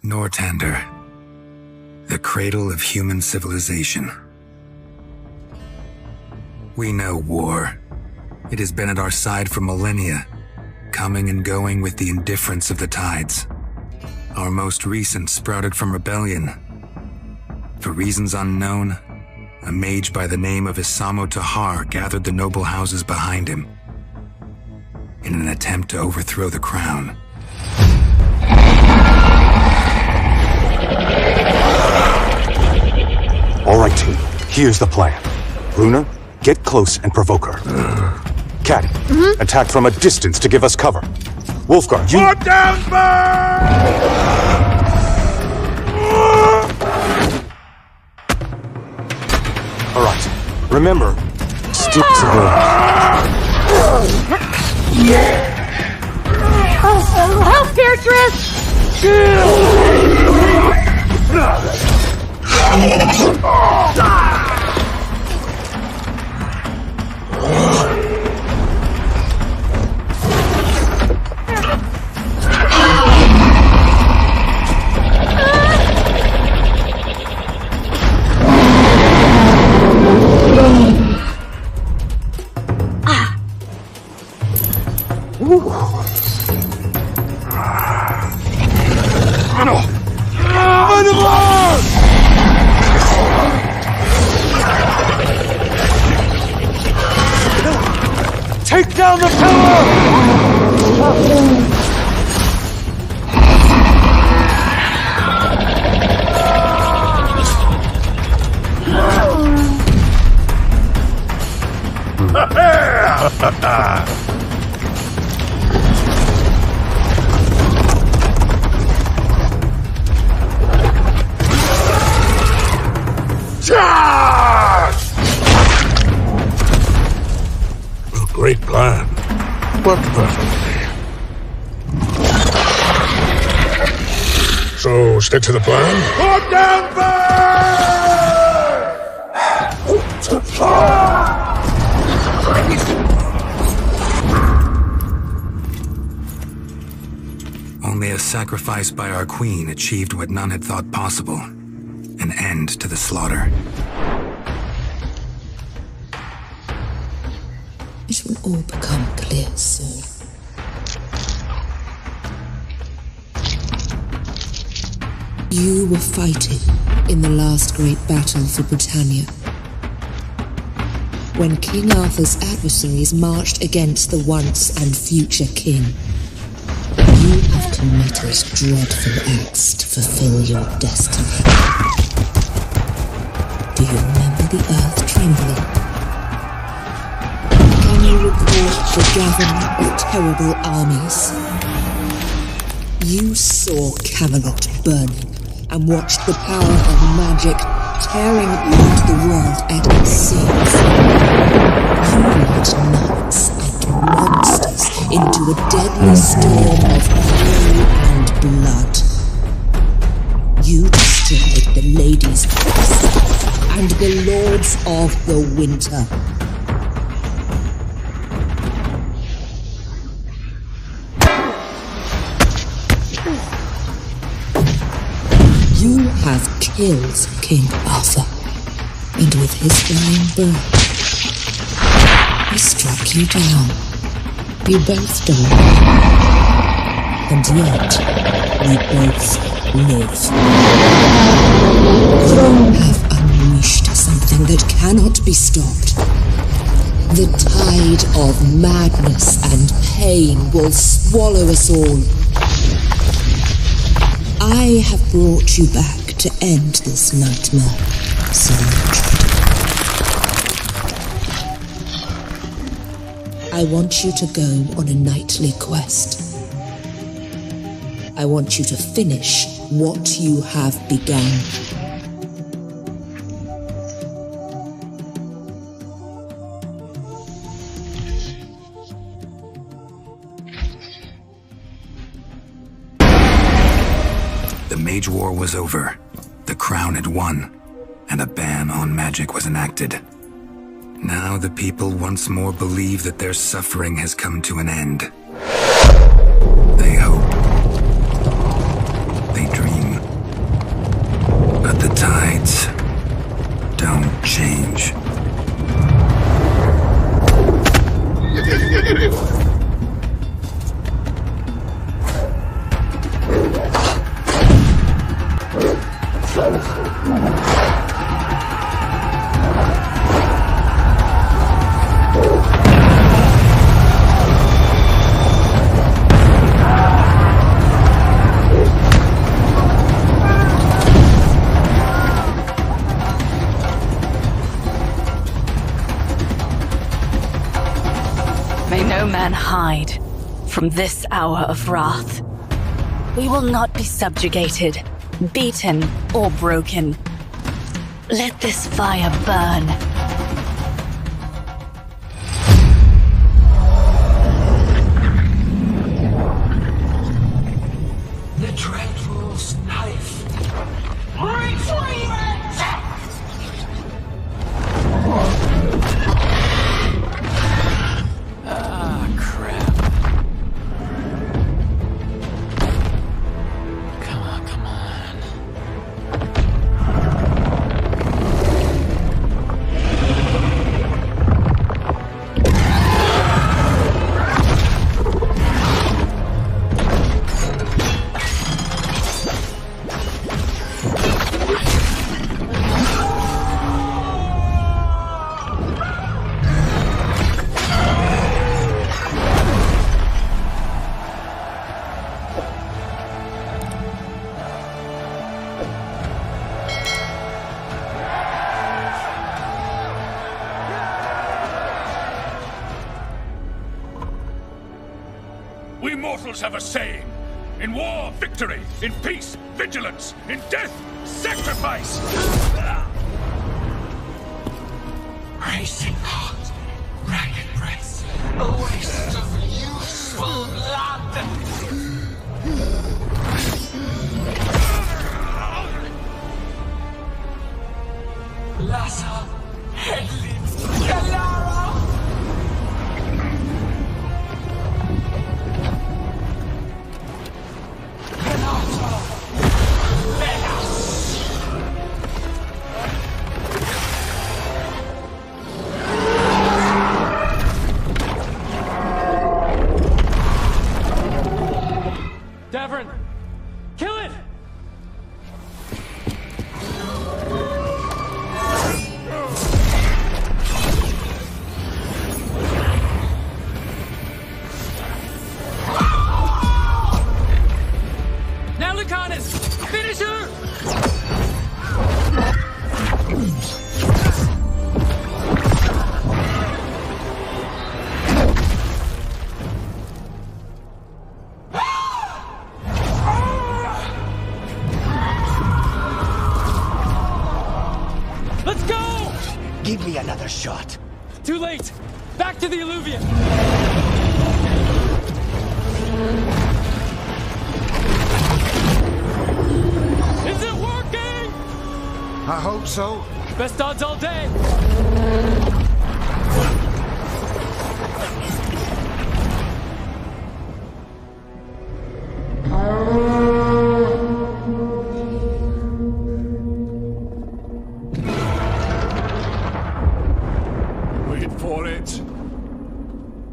Nortander, the cradle of human civilization. We know war. It has been at our side for millennia, coming and going with the indifference of the tides. Our most recent sprouted from rebellion. For reasons unknown, a mage by the name of Sahrotaar gathered the noble houses behind him in an attempt to overthrow the crown. All right, team. Here's the plan. Luna, get close and provoke her. Caddy, attack from a distance to give us cover. Wolfgar, you... Put down bird! All right. Remember, stick to Help, Beatrice! Take down the pillar! Great plan, but perfectly. So, stick to the plan? Put down Only a sacrifice by our queen achieved what none had thought possible. An end to the slaughter. It will all become clear soon. You were fighting in the last great battle for Britannia. When King Arthur's adversaries marched against the once and future king. You have committed dreadful acts to fulfill your destiny. Do you remember the earth trembling? You recall the gathering of terrible armies. You saw Camelot burning and watched the power of magic tearing apart the world at its seams. You led knights and monsters into a deadly storm of fury and blood. You destroyed the Ladies' House and the Lords of the Winter. You have killed King Arthur, and with his dying breath, he struck you down. You both died, and yet we both live. You have unleashed something that cannot be stopped. The tide of madness and pain will swallow us all. I have brought you back to end this nightmare, Sahrotaar. I want you to go on a nightly quest. I want you to finish what you have begun. The Mage War was over. The Crown had won, and a ban on magic was enacted. Now the people once more believe that their suffering has come to an end. They hope. They dream. change. Hide from this hour of wrath. We will not be subjugated, beaten, or broken. Let this fire burn. The Dreadful's knife. Retrieve it! We mortals have a saying. In war, victory. In peace, vigilance. In death, sacrifice. Racing heart, ragged breath, a waste of useful blood. Lassa, Hedlin, Galara. Kill it! Now Lucanus! Finish her! Give me another shot. Too late! Back to the alluvium! Is it working? I hope so. Best odds all day!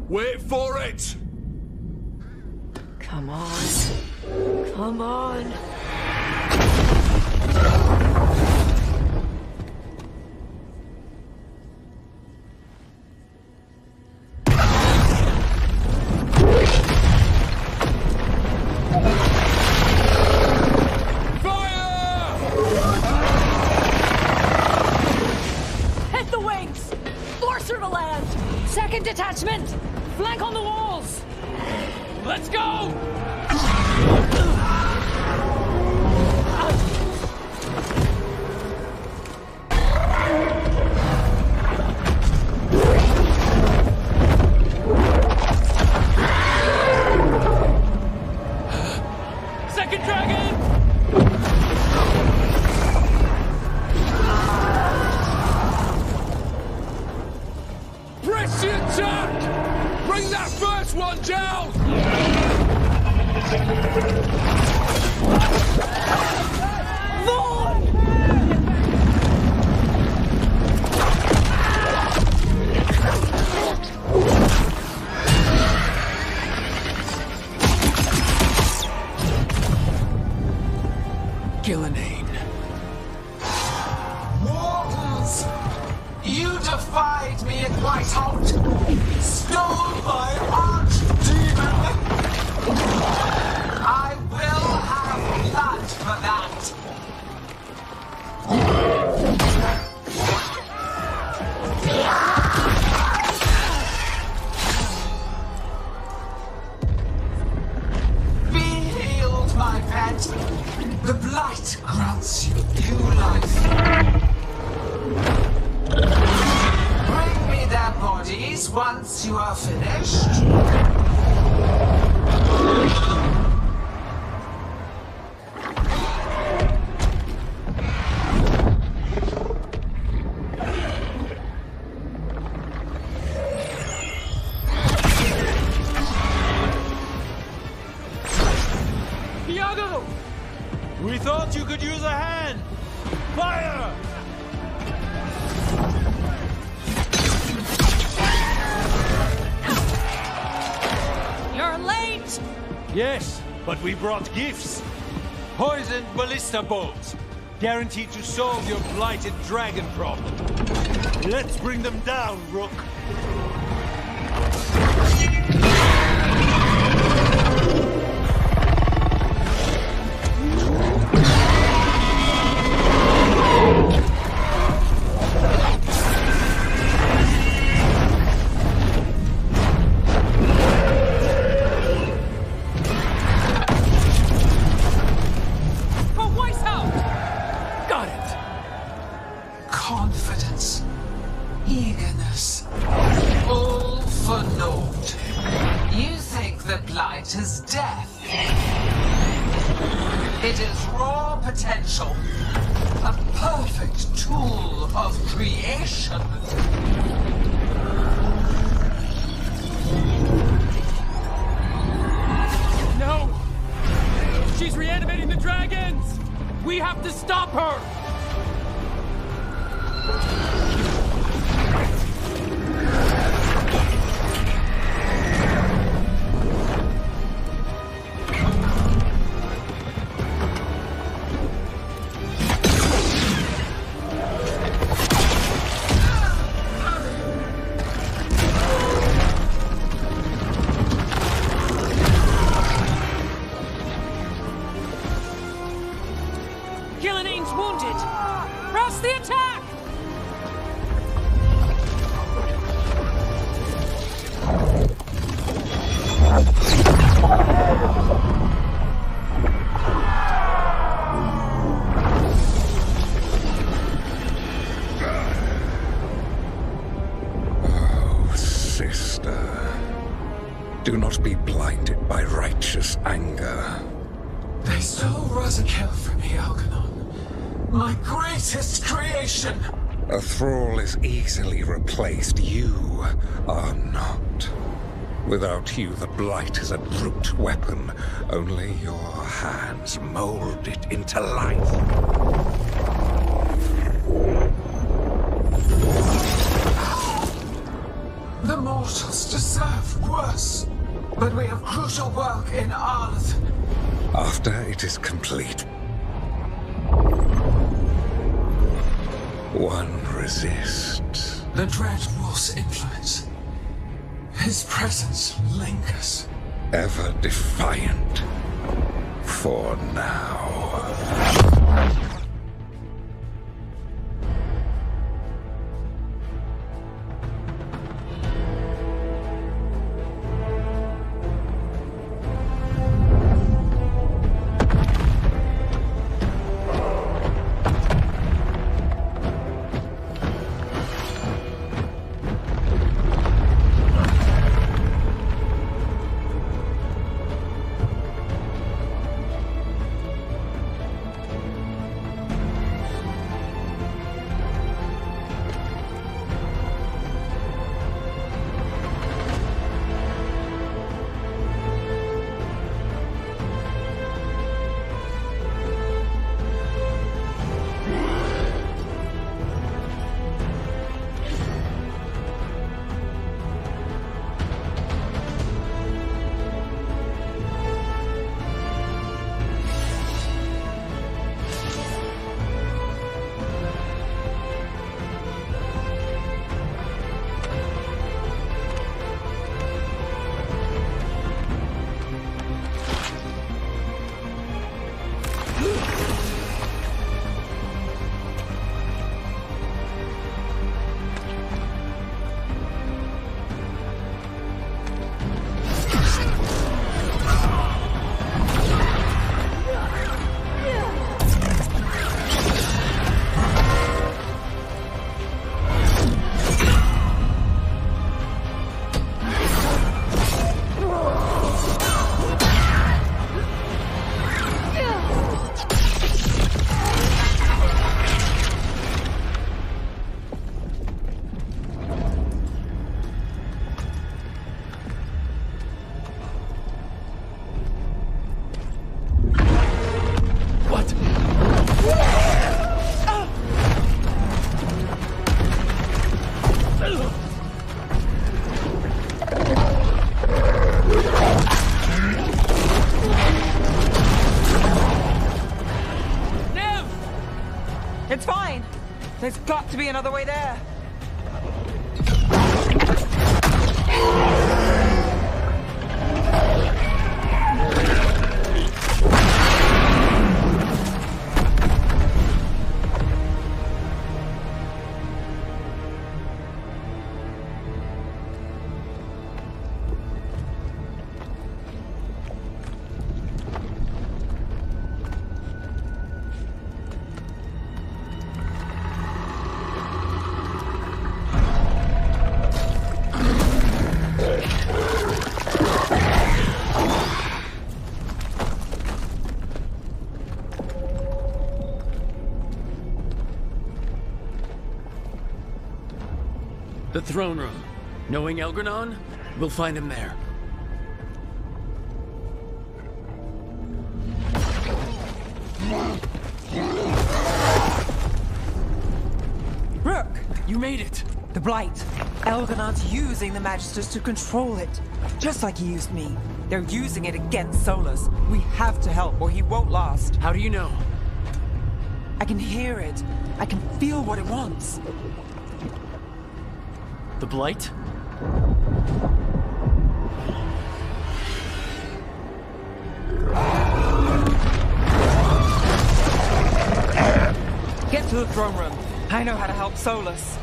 Wait for it! Come on. Come on. Hit the wings! Force her to land! Second detachment! Flank on the walls! Let's go! Second dragon! Press the attack! Bring that first one down! Vaughn! defied me at Whiteholt, stole my archdemon. I will have blood for that. Be healed, my pet. The blight grants you new life. Bring me their bodies once you are finished. We thought you could use a hand! Fire! You're late! Yes, but we brought gifts. Poisoned ballista bolts. Guaranteed to solve your blighted dragon problem. Let's bring them down, Rook. Confidence, eagerness, all for naught. You think the blight is death? It is raw potential, a perfect tool of creation. No! She's reanimating the dragons! We have to stop her! Gillening's wounded! Press the attack! Oh, sister. Do not be blinded by righteous anger. They stole Rosakill from me, Algernon. My greatest creation! A thrall is easily replaced. You are not. Without you, the blight is a brute weapon. Only your hands mold it into life. The mortals deserve worse. But we have crucial work in Arth. After it is complete, one resists. The Dread Wolf's influence. His presence lingers. Ever defiant. For now. There's got to be another way there! The throne room. Knowing Elgranon, we'll find him there. Rook! You made it! The Blight. Elganon's using the Magisters to control it. Just like he used me. They're using it against Solus. We have to help or he won't last. How do you know? I can hear it. I can feel what it wants. The Blight? Get to the throne room. I know how to help Solus.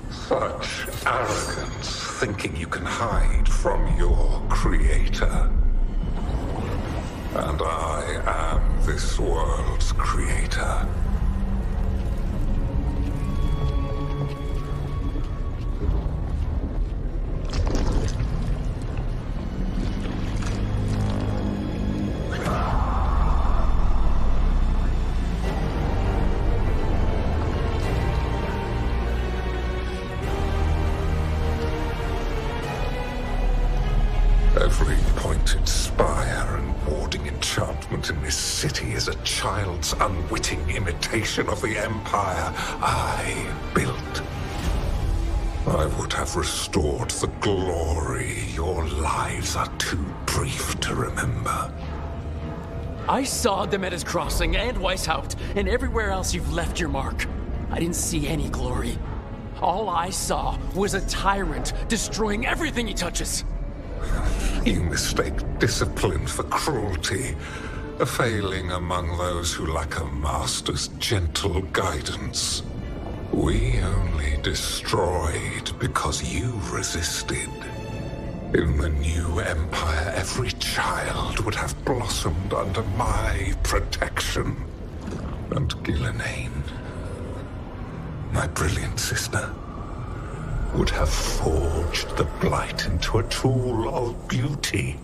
Such arrogance, thinking you can hide from your creator. And I am this world's creator. Every pointed spire and warding enchantment in this city is a child's unwitting imitation of the empire I built. I would have restored the glory. Your lives are too brief to remember. I saw Demeter's Crossing and Weishaupt, and everywhere else you've left your mark. I didn't see any glory. All I saw was a tyrant destroying everything he touches. You mistake discipline for cruelty, a failing among those who lack a master's gentle guidance. We only destroyed because you resisted. In the new empire, every child would have blossomed under my protection. And Gillenane, my brilliant sister, would have forged the blight into a tool of beauty.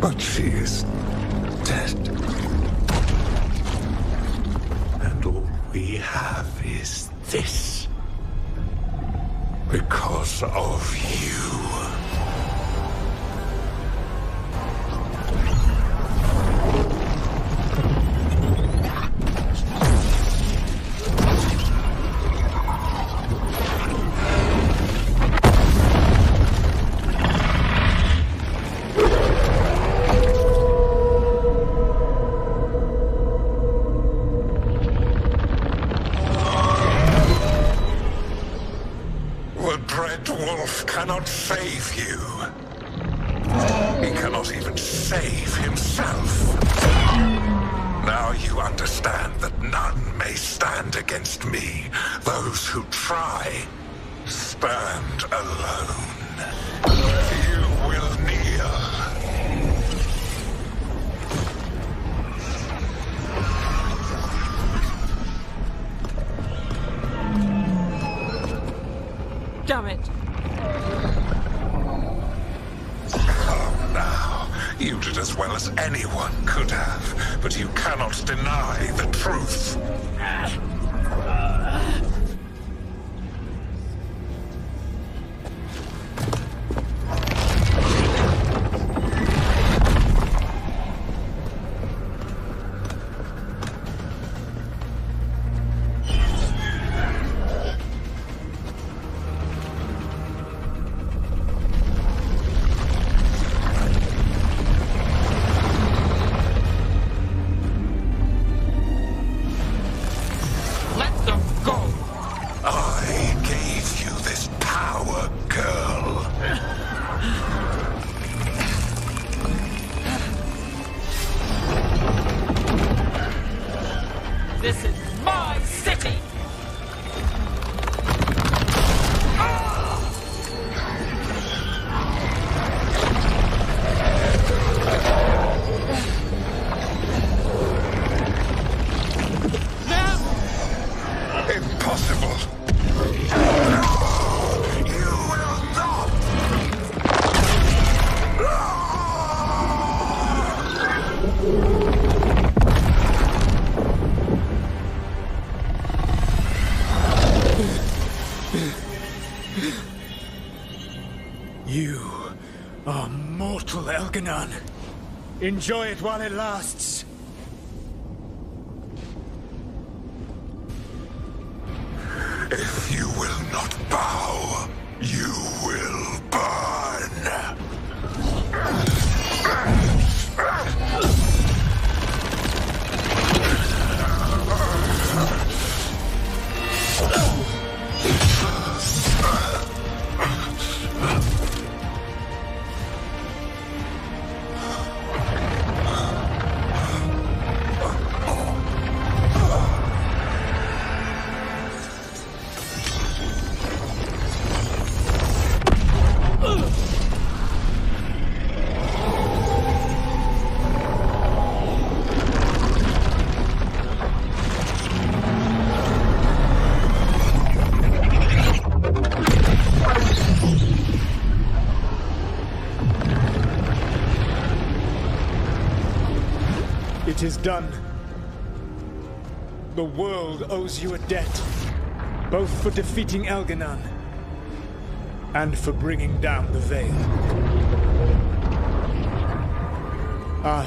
But she is dead. And all we have is this. Because of you. Cannot save you. He cannot even save himself. Now you understand that none may stand against me. Those who try stand alone. You will kneel. Damn it. You did as well as anyone could have, but you cannot deny the truth. Enjoy it while it lasts. If you will not bow, you will burn. It is done. The world owes you a debt, both for defeating Elganon and for bringing down the Veil. I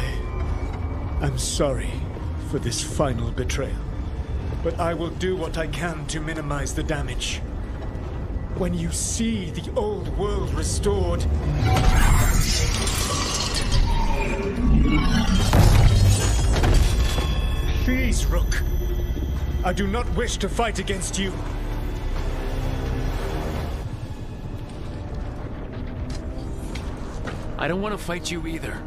am sorry for this final betrayal, but I will do what I can to minimize the damage. When you see the old world restored, please, Rook. I do not wish to fight against you. I don't want to fight you either.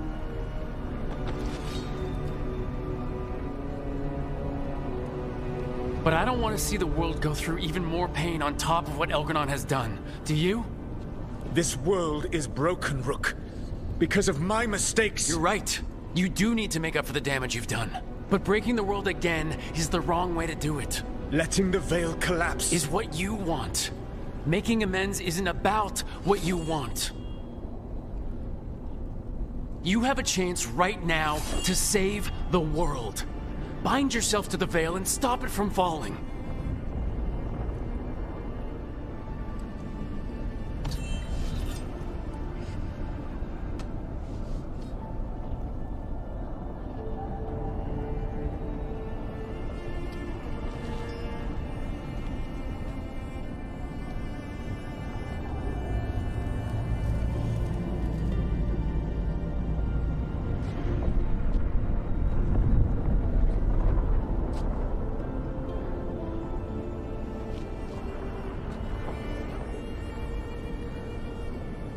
But I don't want to see the world go through even more pain on top of what Elganon has done. Do you? This world is broken, Rook. Because of my mistakes. You're right. You do need to make up for the damage you've done. But breaking the world again is the wrong way to do it. Letting the veil collapse is what you want. Making amends isn't about what you want. You have a chance right now to save the world. Bind yourself to the veil and stop it from falling.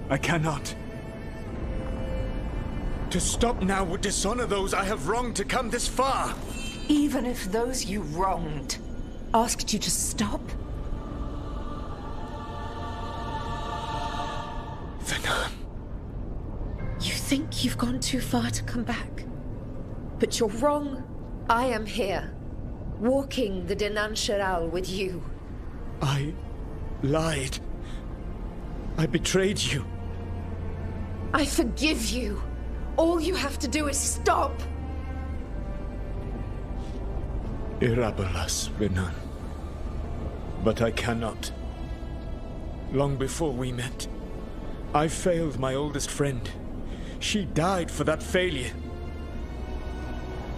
I cannot. To stop now would dishonor those I have wronged to come this far. Even if those you wronged asked you to stop? Venan. You think you've gone too far to come back? But you're wrong. I am here, walking the Denancheral with you. I lied. I betrayed you. I forgive you. All you have to do is stop. Irabolas, Venan. But I cannot. Long before we met, I failed my oldest friend. She died for that failure.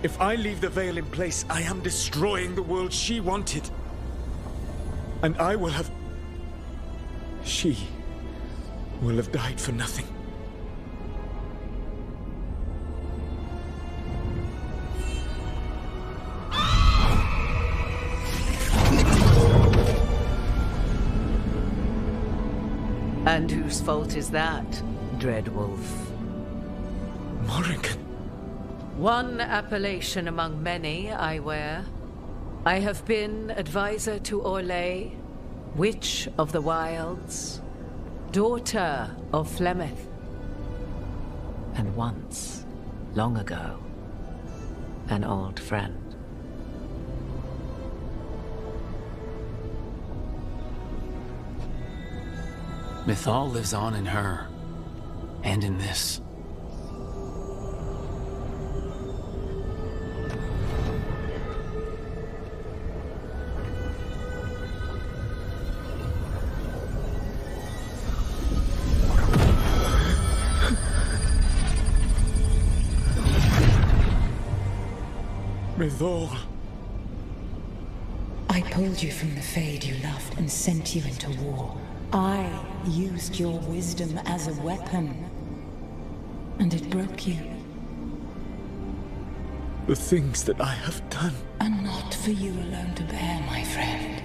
If I leave the veil in place, I am destroying the world she wanted. And I will have... She will have died for nothing. And whose fault is that, Dreadwolf? Morrigan. One appellation among many, I wear. I have been advisor to Orlais, Witch of the Wilds, daughter of Flemeth, and once, long ago, an old friend. Mythal lives on in her, and in this. Mythal. I pulled you from the Fade you loved and sent you into war. I used your wisdom as a weapon, and it broke you. The things that I have done are not for you alone to bear, my friend.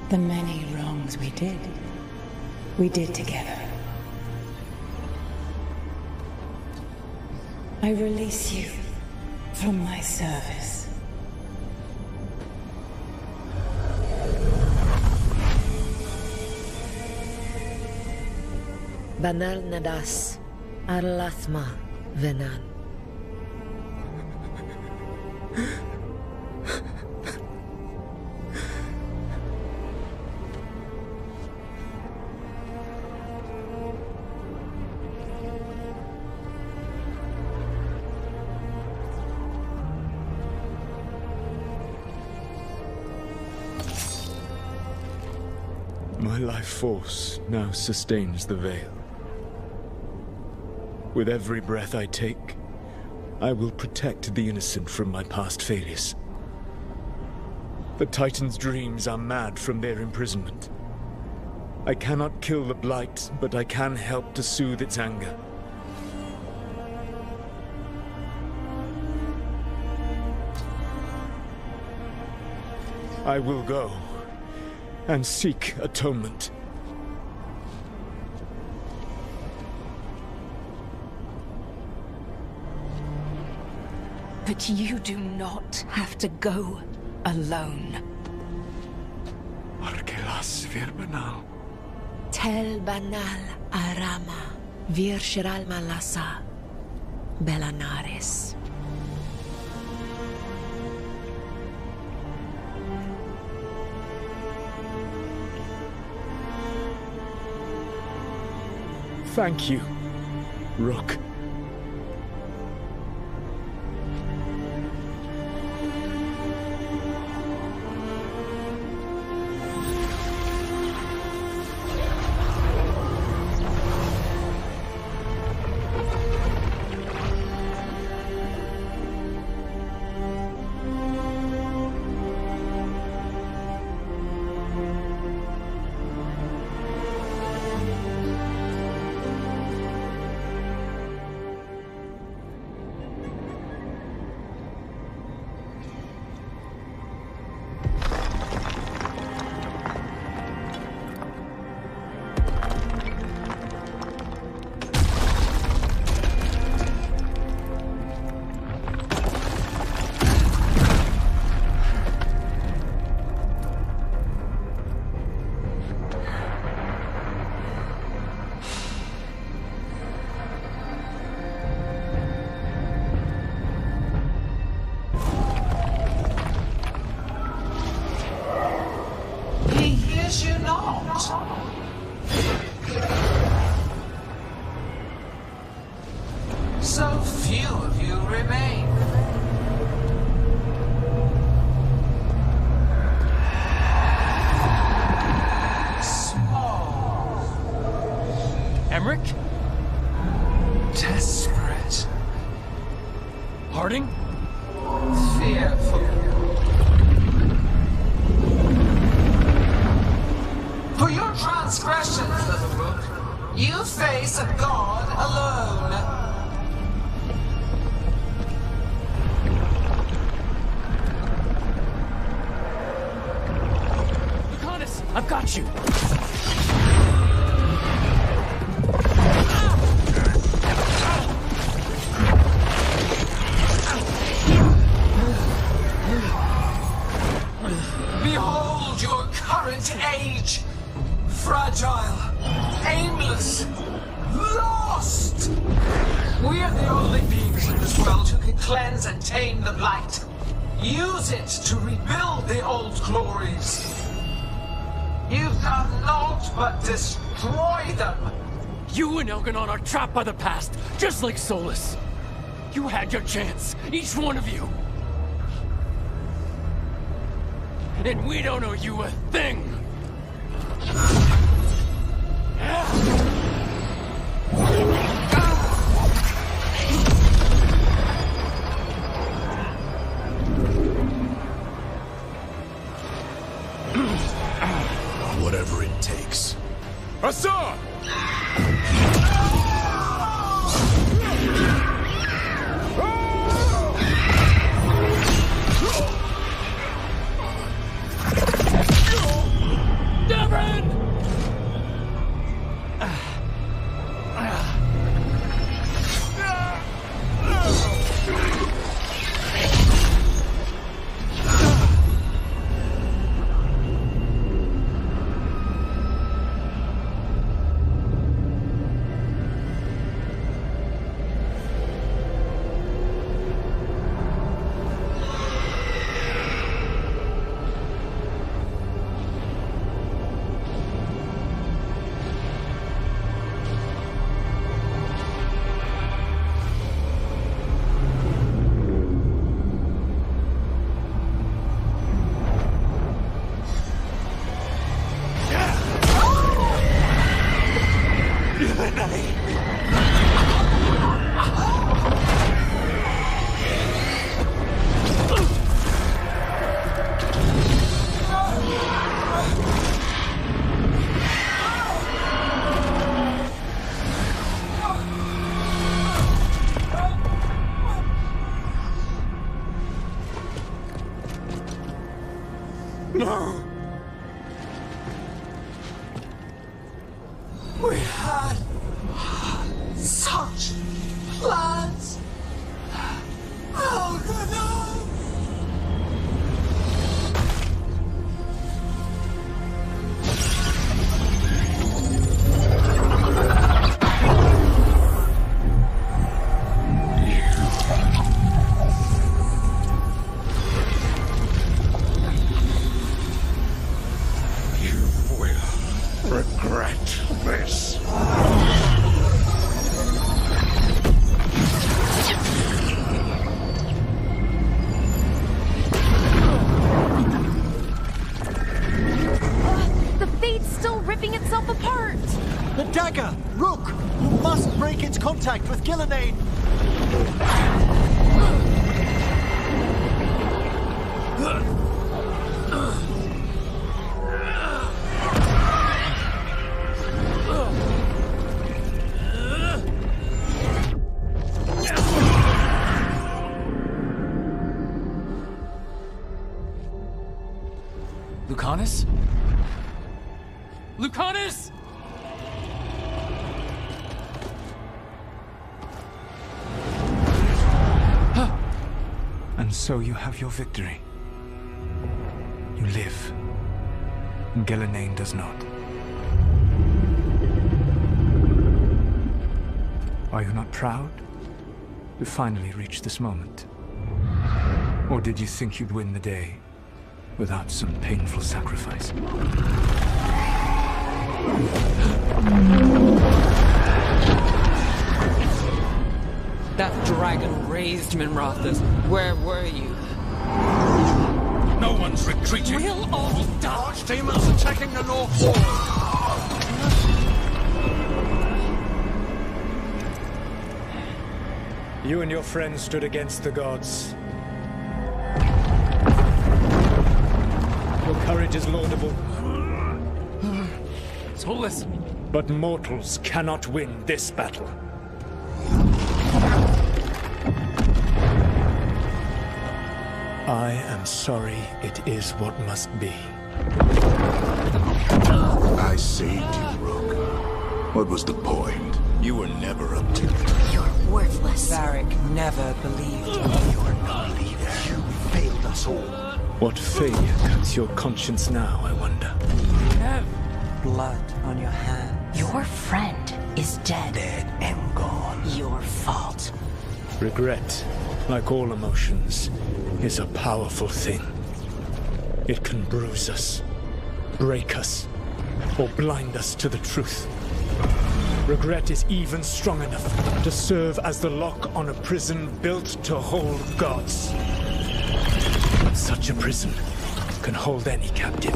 The many wrongs we did together. I release you from my service. Banal nadas, arlathma, Venan. My life force now sustains the veil. With every breath I take, I will protect the innocent from my past failures. The Titan's dreams are mad from their imprisonment. I cannot kill the Blight, but I can help to soothe its anger. I will go and seek atonement. But you do not have to go alone. Arkelas vir banal. Tel banal arama vir shiral malasa. Belanaris. Thank you, Rook. So few of you remain. Small. Emmerich? Desperate. Harding? Fearful. For your transgressions, little rook, you face a god alone. I've got you! Behold your current age! Fragile, aimless, lost! We are the only beings in this world who can cleanse and tame the blight. Use it to rebuild the old glories. You've done naught but destroy them! You and Elganon are trapped by the past, just like Solus. You had your chance, each one of you. And we don't owe you a thing! Whatever it takes. Hussar! Delphine! No! We had such plans! Oh, no! Culminating! Lucanus? Lucanus! And so you have your victory. You live. Ghilanane does not. Are you not proud to finally reach this moment? Or did you think you'd win the day without some painful sacrifice? That dragon raised Minrathas. Where were you? No one's retreating. We'll all die. Archdemons attacking the North Wall. You and your friends stood against the gods. Your courage is laudable. So listen. But mortals cannot win this battle. I am sorry it is what must be. I saved you, Rogue. What was the point? You were never up to it. You're worthless. Varric never believed in You are not a leader. You failed us all. What failure cuts your conscience now, I wonder? blood on your hands. Your friend is dead. Dead and gone. Your fault. Regret, like all emotions, is a powerful thing. It can bruise us, break us, or blind us to the truth. Regret is even strong enough to serve as the lock on a prison built to hold gods. Such a prison can hold any captive.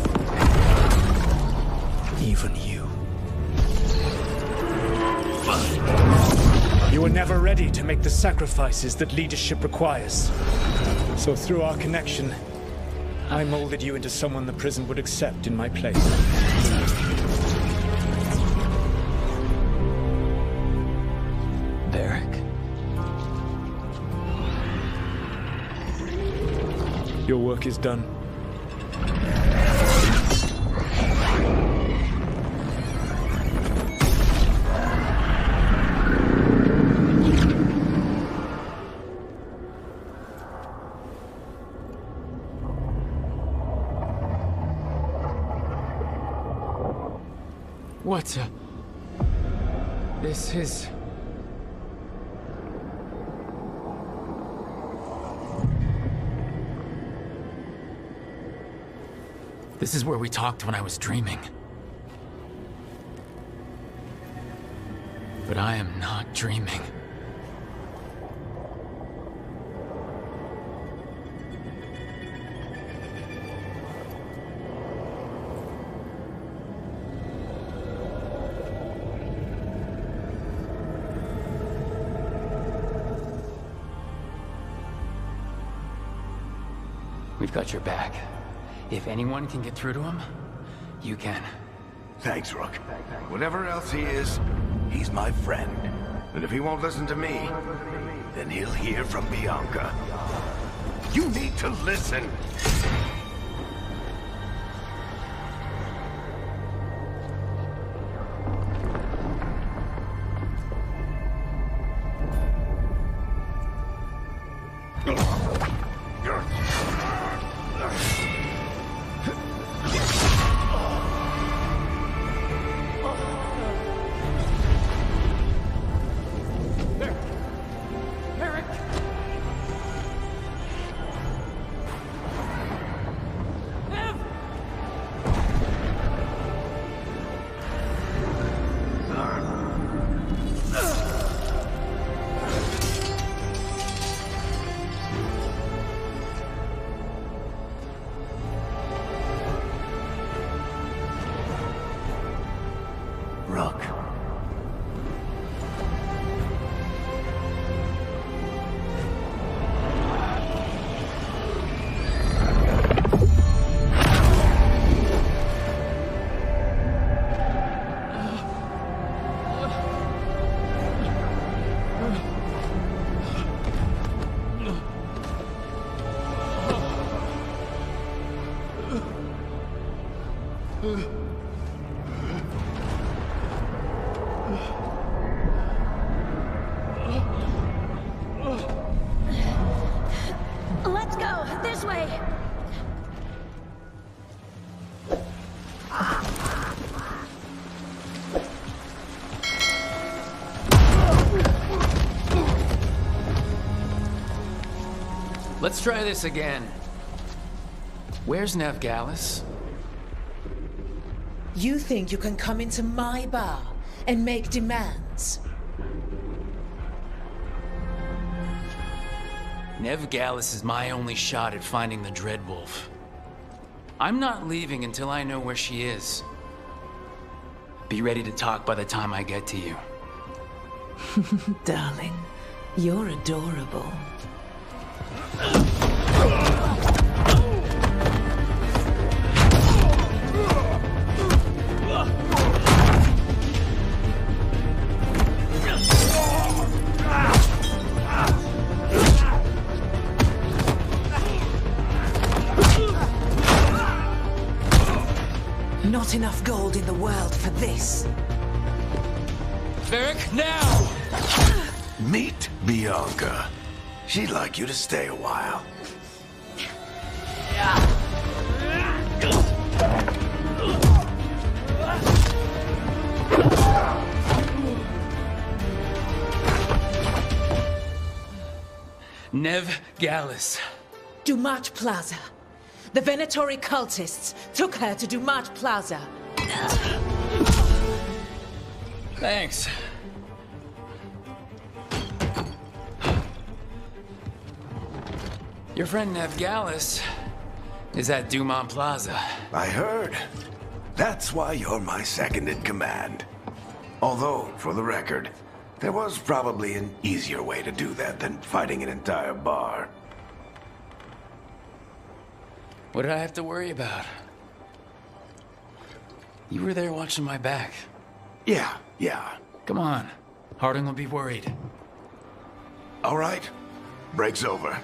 Even you. You were never ready to make the sacrifices that leadership requires. So through our connection, I molded you into someone the prison would accept in my place. Varric? Your work is done. What? This is... This is where we talked when I was dreaming. But I am not dreaming. We've got your back. If anyone can get through to him, you can. Thanks, Rook. Whatever else he is, he's my friend. And if he won't listen to me, then he'll hear from Bianca. You need to listen! Let's go! This way! Let's try this again. Where's Navgalis? You think you can come into my bar and make demands? Navgalis is my only shot at finding the Dreadwolf. I'm not leaving until I know where she is. Be ready to talk by the time I get to you. Darling, you're adorable. Not enough gold in the world for this. Varric, now! Meet Bianca. She'd like you to stay a while. Navgalis. Dumat Plaza. The Venatori cultists took her to Dumat Plaza. Thanks. Your friend Navgalis is at Dumont Plaza. I heard. That's why you're my second in command. Although, for the record, there was probably an easier way to do that than fighting an entire bar. What did I have to worry about? You were there watching my back. Yeah. Come on. Harding will be worried. All right. Break's over.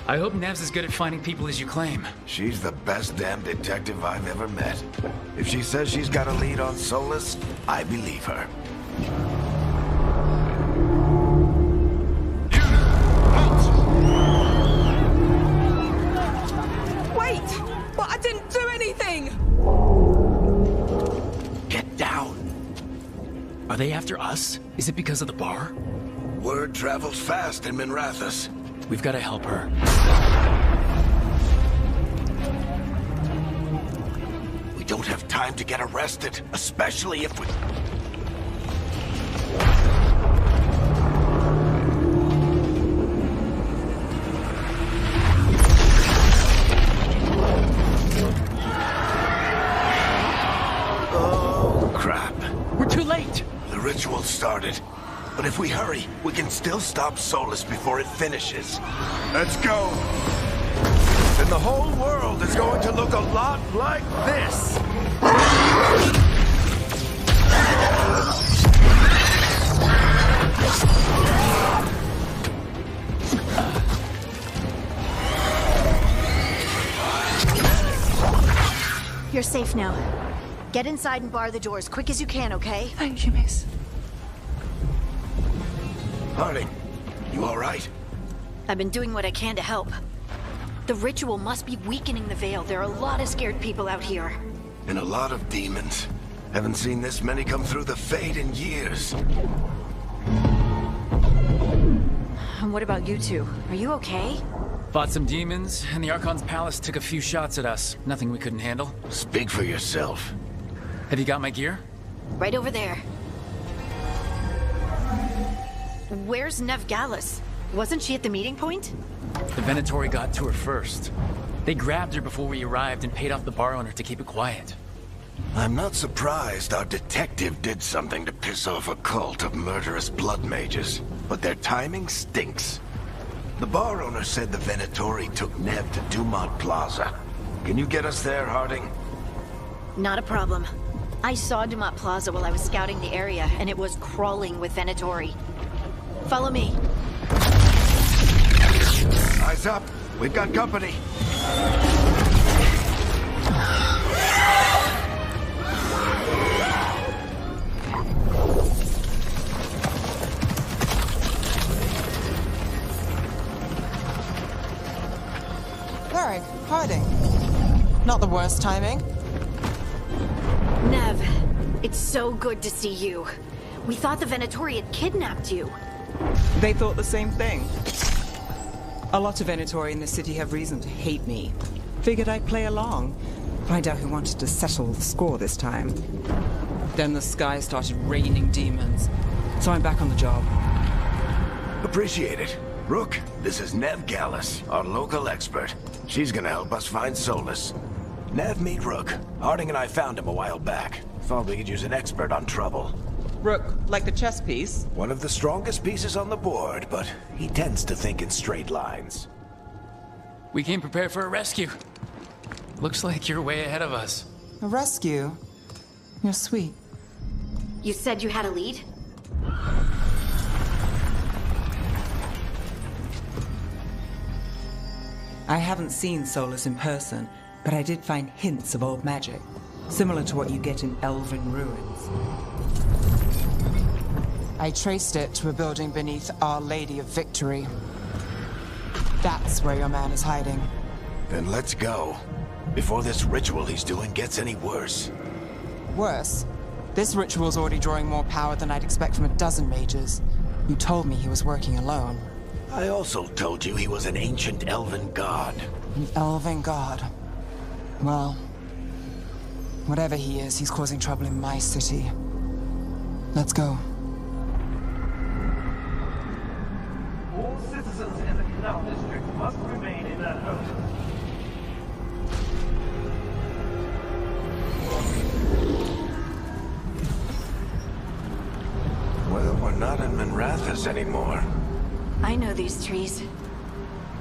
I hope Nev's as good at finding people as you claim. She's the best damn detective I've ever met. If she says she's got a lead on Solus, I believe her. Wait! But I didn't do anything! Get down. Are they after us? Is it because of the bar? Word travels fast in Minrathous. We've got to help her. We don't have time to get arrested, especially if we... Oh, crap. We're too late. The ritual started. But if we hurry, we can still stop Solus before it finishes. Let's go! Then the whole world is going to look a lot like this! You're safe now. Get inside and bar the door as quick as you can, okay? Thank you, miss. Harding, you all right? I've been doing what I can to help. The ritual must be weakening the Veil. There are a lot of scared people out here. And a lot of demons. Haven't seen this many come through the Fade in years. And what about you two? Are you okay? Fought some demons, and the Archon's palace took a few shots at us. Nothing we couldn't handle. Speak for yourself. Have you got my gear? Right over there. Where's Navgalis? Wasn't she at the meeting point? The Venatori got to her first. They grabbed her before we arrived and paid off the bar owner to keep it quiet. I'm not surprised our detective did something to piss off a cult of murderous blood mages, but their timing stinks. The bar owner said the Venatori took Nev to Dumont Plaza. Can you get us there, Harding? Not a problem. I saw Dumont Plaza while I was scouting the area, and it was crawling with Venatori. Follow me. Eyes up. We've got company. Varric, hiding. Not the worst timing. Nev, it's so good to see you. We thought the Venatori had kidnapped you. They thought the same thing. A lot of Venatori in the city have reason to hate me. Figured I'd play along. Find out who wanted to settle the score this time. Then the sky started raining demons. So I'm back on the job. Appreciate it. Rook, this is Nev Gallus, our local expert. She's gonna help us find Solus. Nev, meet Rook. Harding and I found him a while back. Thought we could use an expert on trouble. Rook, like the chess piece? One of the strongest pieces on the board, but he tends to think in straight lines. We came prepared for a rescue. Looks like you're way ahead of us. A rescue? You're sweet. You said you had a lead? I haven't seen Solus in person, but I did find hints of old magic, similar to what you get in elven ruins. I traced it to a building beneath Our Lady of Victory. That's where your man is hiding. Then let's go. Before this ritual he's doing gets any worse. Worse? This ritual's already drawing more power than I'd expect from a dozen mages. You told me he was working alone. I also told you he was an ancient elven god. An elven god? Well, whatever he is, he's causing trouble in my city. Let's go. All citizens in the Canal District must remain in their homes. Well, we're not in Minrathous anymore. I know these trees.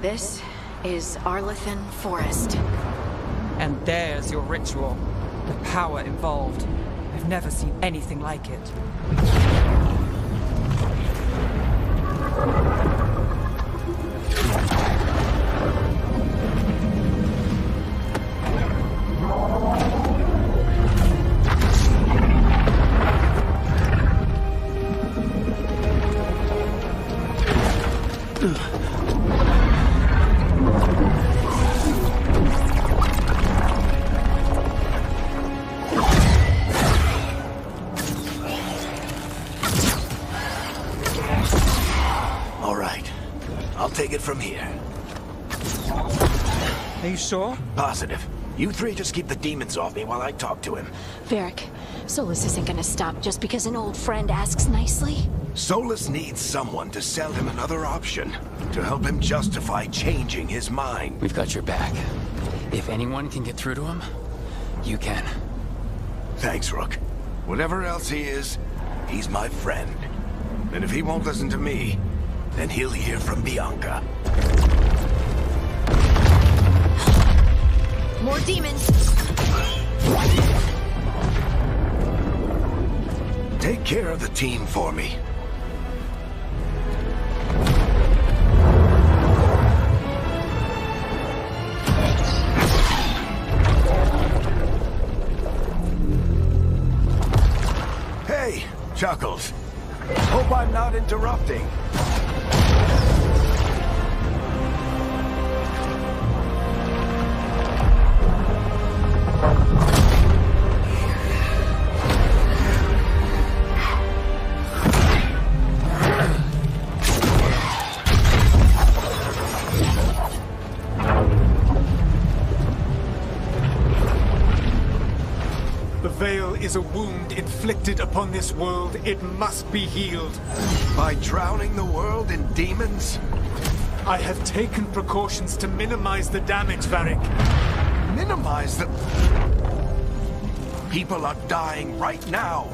This is Arlethan Forest. And there's your ritual. The power involved. I've never seen anything like it. All right. I'll take it from here. Are you sure? Positive. You three just keep the demons off me while I talk to him. Varric, Solus isn't gonna stop just because an old friend asks nicely. Solus needs someone to sell him another option, to help him justify changing his mind. We've got your back. If anyone can get through to him, you can. Thanks, Rook. Whatever else he is, he's my friend. And if he won't listen to me, then he'll hear from Bianca. More demons! Take care of the team for me. Hey, Chuckles. Hope I'm not interrupting. Is a wound inflicted upon this world. It must be healed. By drowning the world in demons? I have taken precautions to minimize the damage, Varric. Minimize the... People are dying right now.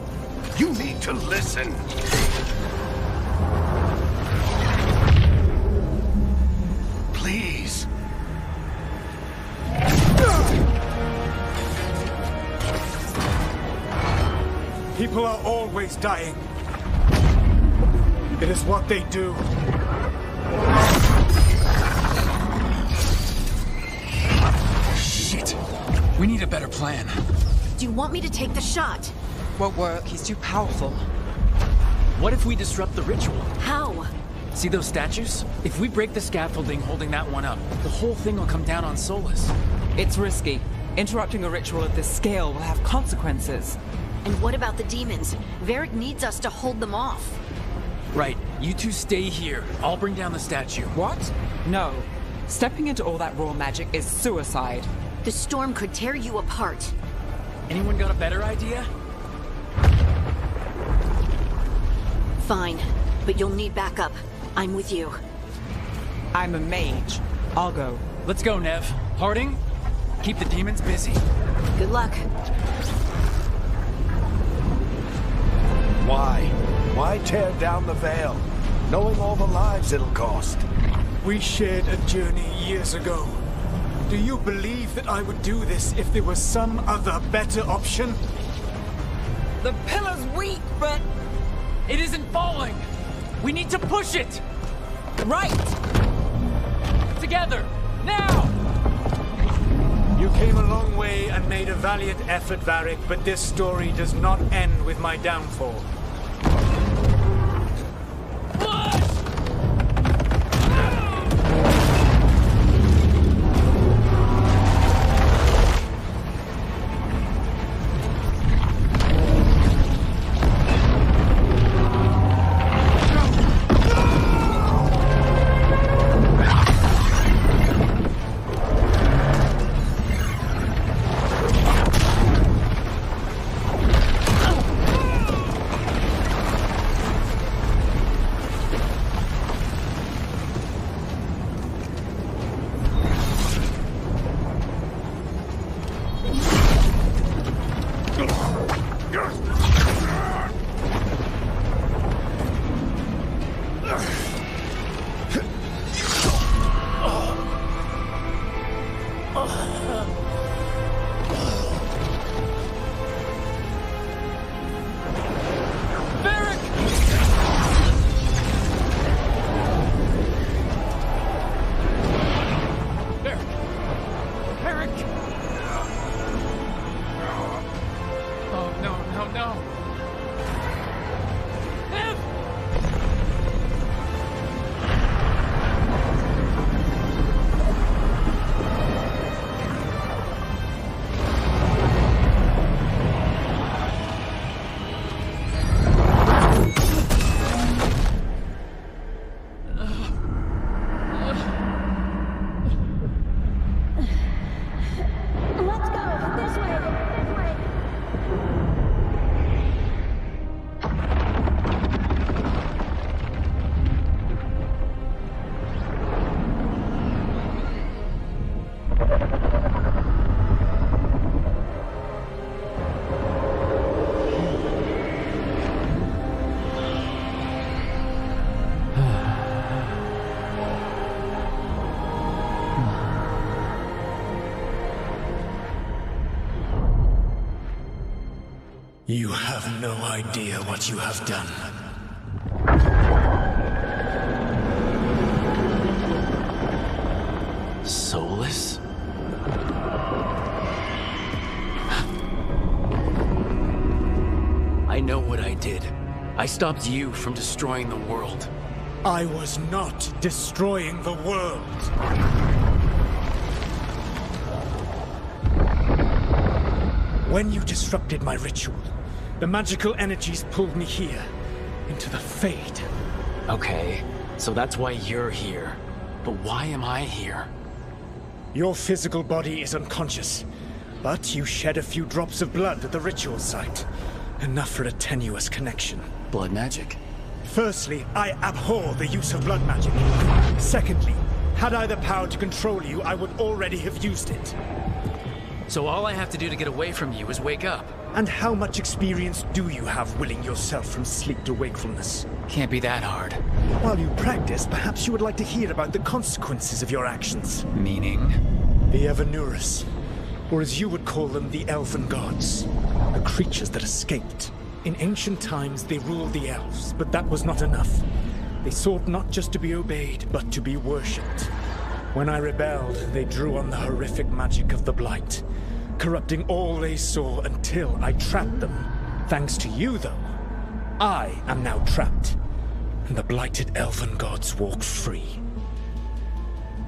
You need to listen. Please. People are always dying. It is what they do. Shit. We need a better plan. Do you want me to take the shot? Won't work. He's too powerful. What if we disrupt the ritual? How? See those statues? If we break the scaffolding holding that one up, the whole thing will come down on Solus. It's risky. Interrupting a ritual at this scale will have consequences. And what about the demons? Varric needs us to hold them off. Right. You two stay here. I'll bring down the statue. What? No. Stepping into all that raw magic is suicide. The storm could tear you apart. Anyone got a better idea? Fine, but you'll need backup. I'm with you. I'm a mage. I'll go. Let's go, Nev. Harding, keep the demons busy. Good luck. Why? Why tear down the veil? Knowing all the lives it'll cost. We shared a journey years ago. Do you believe that I would do this if there was some other better option? The pillar's weak, but... It isn't falling! We need to push it! Right! Together! Now! You came a long way and made a valiant effort, Varric, but this story does not end with my downfall. You have no idea what you have done. Solus? I know what I did. I stopped you from destroying the world. I was not destroying the world. When you disrupted my ritual, the magical energies pulled me here, into the Fade. Okay, so that's why you're here. But why am I here? Your physical body is unconscious, but you shed a few drops of blood at the ritual site. Enough for a tenuous connection. Blood magic? Firstly, I abhor the use of blood magic. Secondly, had I the power to control you, I would already have used it. So all I have to do to get away from you is wake up. And how much experience do you have willing yourself from sleep to wakefulness? Can't be that hard. While you practice, perhaps you would like to hear about the consequences of your actions. Meaning? The Evanurus, or as you would call them, the Elven Gods. The creatures that escaped. In ancient times, they ruled the elves, but that was not enough. They sought not just to be obeyed, but to be worshipped. When I rebelled, they drew on the horrific magic of the Blight, corrupting all they saw until I trapped them. Thanks to you, though, I am now trapped, and the blighted elven gods walk free.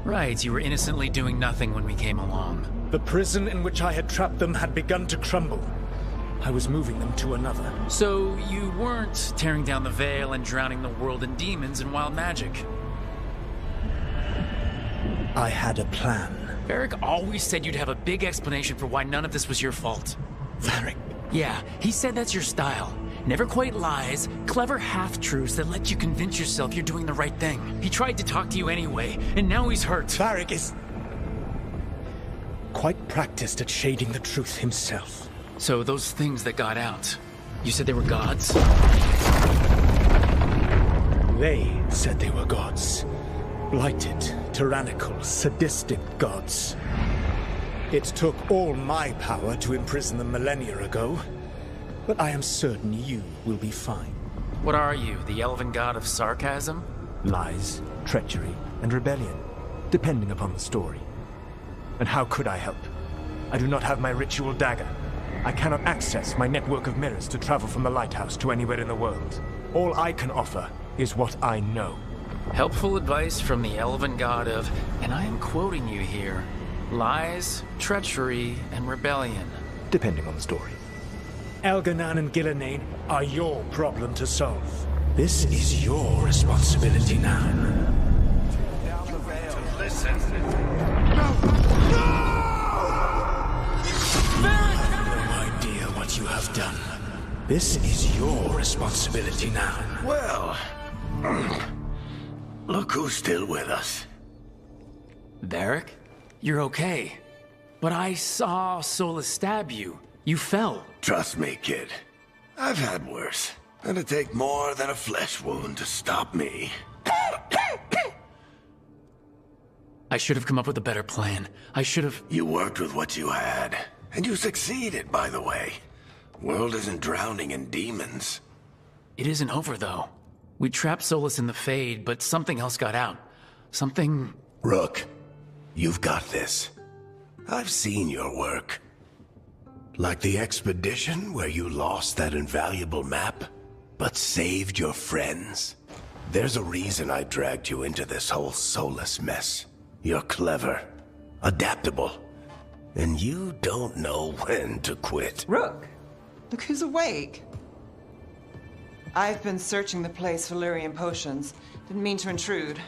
Right, you were innocently doing nothing when we came along. The prison in which I had trapped them had begun to crumble. I was moving them to another. So you weren't tearing down the veil and drowning the world in demons and wild magic? I had a plan. Varric always said you'd have a big explanation for why none of this was your fault. Varric? Yeah, he said that's your style. Never quite lies, clever half-truths that let you convince yourself you're doing the right thing. He tried to talk to you anyway, and now he's hurt. Varric is quite practiced at shading the truth himself. So those things that got out, you said they were gods? They said they were gods. Blighted, tyrannical, sadistic gods. It took all my power to imprison them millennia ago, but I am certain you will be fine. What are you, the elven god of sarcasm? Lies, treachery, and rebellion, depending upon the story. And how could I help? I do not have my ritual dagger. I cannot access my network of mirrors to travel from the lighthouse to anywhere in the world. All I can offer is what I know. Helpful advice from the elven god of, and I am quoting you here, lies, treachery, and rebellion. Depending on the story. Elganan and Gillenane are your problem to solve. This is your responsibility now. Down the veil. To listen. No idea what you have done. This is your responsibility now. Well, look who's still with us. Varric? You're okay. But I saw Solus stab you. You fell. Trust me, kid. I've had worse. It'd take more than a flesh wound to stop me. I should have come up with a better plan. I should have... You worked with what you had. And you succeeded, by the way. World isn't drowning in demons. It isn't over, though. We trapped Solus in the Fade, but something else got out. Something... Rook, you've got this. I've seen your work. Like the expedition where you lost that invaluable map, but saved your friends. There's a reason I dragged you into this whole Solus mess. You're clever, adaptable, and you don't know when to quit. Rook, look who's awake. I've been searching the place for Lyrian potions. Didn't mean to intrude.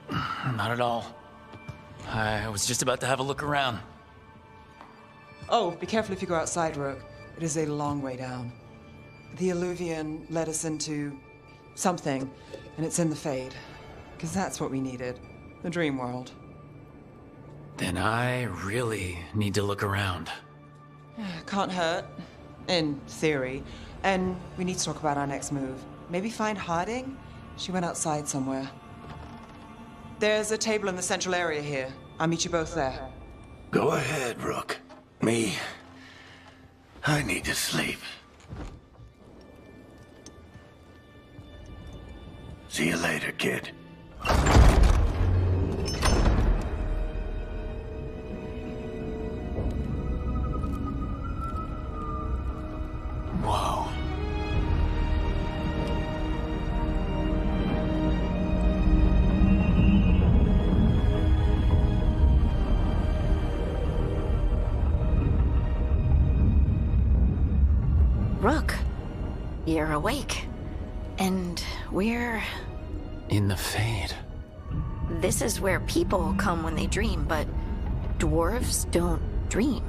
Not at all. I was just about to have a look around. Oh, be careful if you go outside, Rook. It is a long way down. The Alluvian led us into something, and it's in the Fade. Because that's what we needed. The dream world. Then I really need to look around. Can't hurt. In theory. And we need to talk about our next move. Maybe find Harding? She went outside somewhere. There's a table in the central area here. I'll meet you both there. Go ahead, Rook. Me, I need to sleep. See you later, kid. Whoa. Rook, you're awake. And we're... in the Fade. This is where people come when they dream, but dwarves don't dream.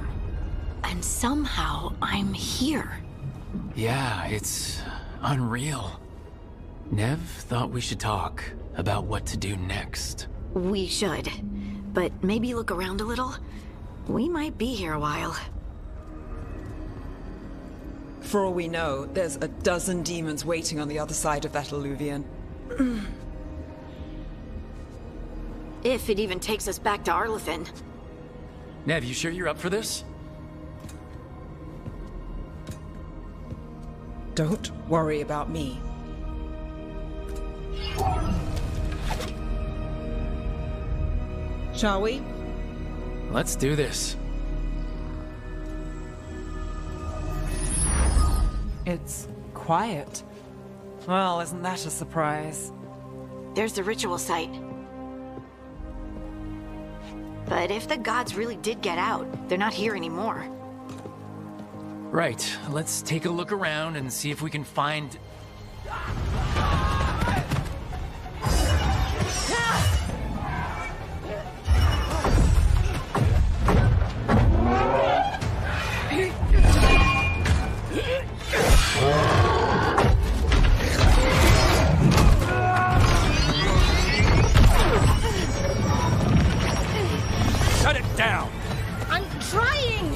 And somehow I'm here. Yeah, it's unreal. Nev thought we should talk about what to do next. We should. But maybe look around a little. We might be here a while. For all we know, there's a dozen demons waiting on the other side of that Alluvian. If it even takes us back to Arlefin. Nev, you sure you're up for this? Don't worry about me. Shall we? Let's do this. It's quiet. Well, isn't that a surprise? There's the ritual site. But if the gods really did get out, they're not here anymore. Right, let's take a look around and see if we can find... Shut it down! I'm trying!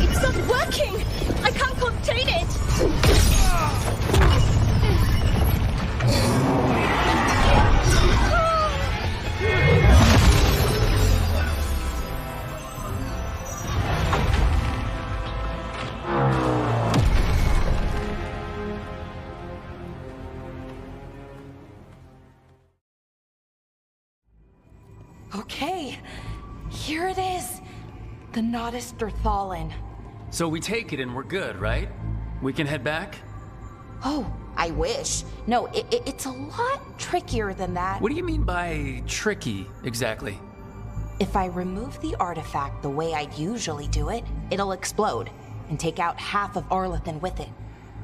It's not working! I can't contain it! Okay, here it is. The Nodus Derthalin. So we take it and we're good, right? We can head back? Oh, I wish. No, it's a lot trickier than that. What do you mean by tricky, exactly? If I remove the artifact the way I'd usually do it, it'll explode and take out half of Arlathan with it.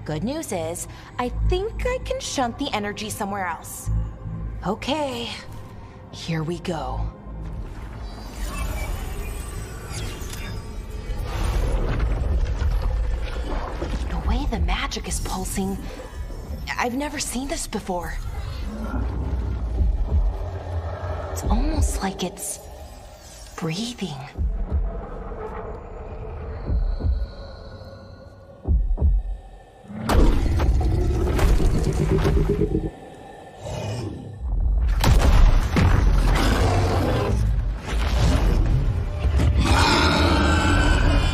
Good news is, I think I can shunt the energy somewhere else. Okay, here we go. The way the magic is pulsing, I've never seen this before. It's almost like it's breathing.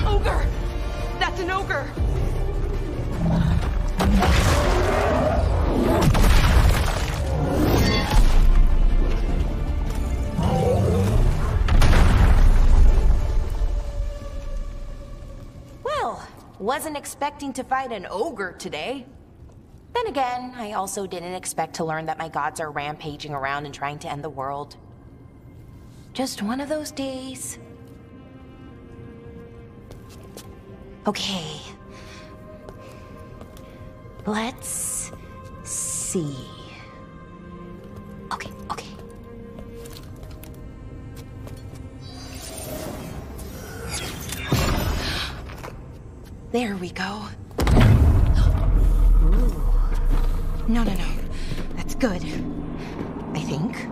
Oger! That's an ogre! Well, wasn't expecting to fight an ogre today. Then again, I also didn't expect to learn that my gods are rampaging around and trying to end the world. Just one of those days. Okay. Let's see. Okay. There we go. Ooh. No. That's good. I think.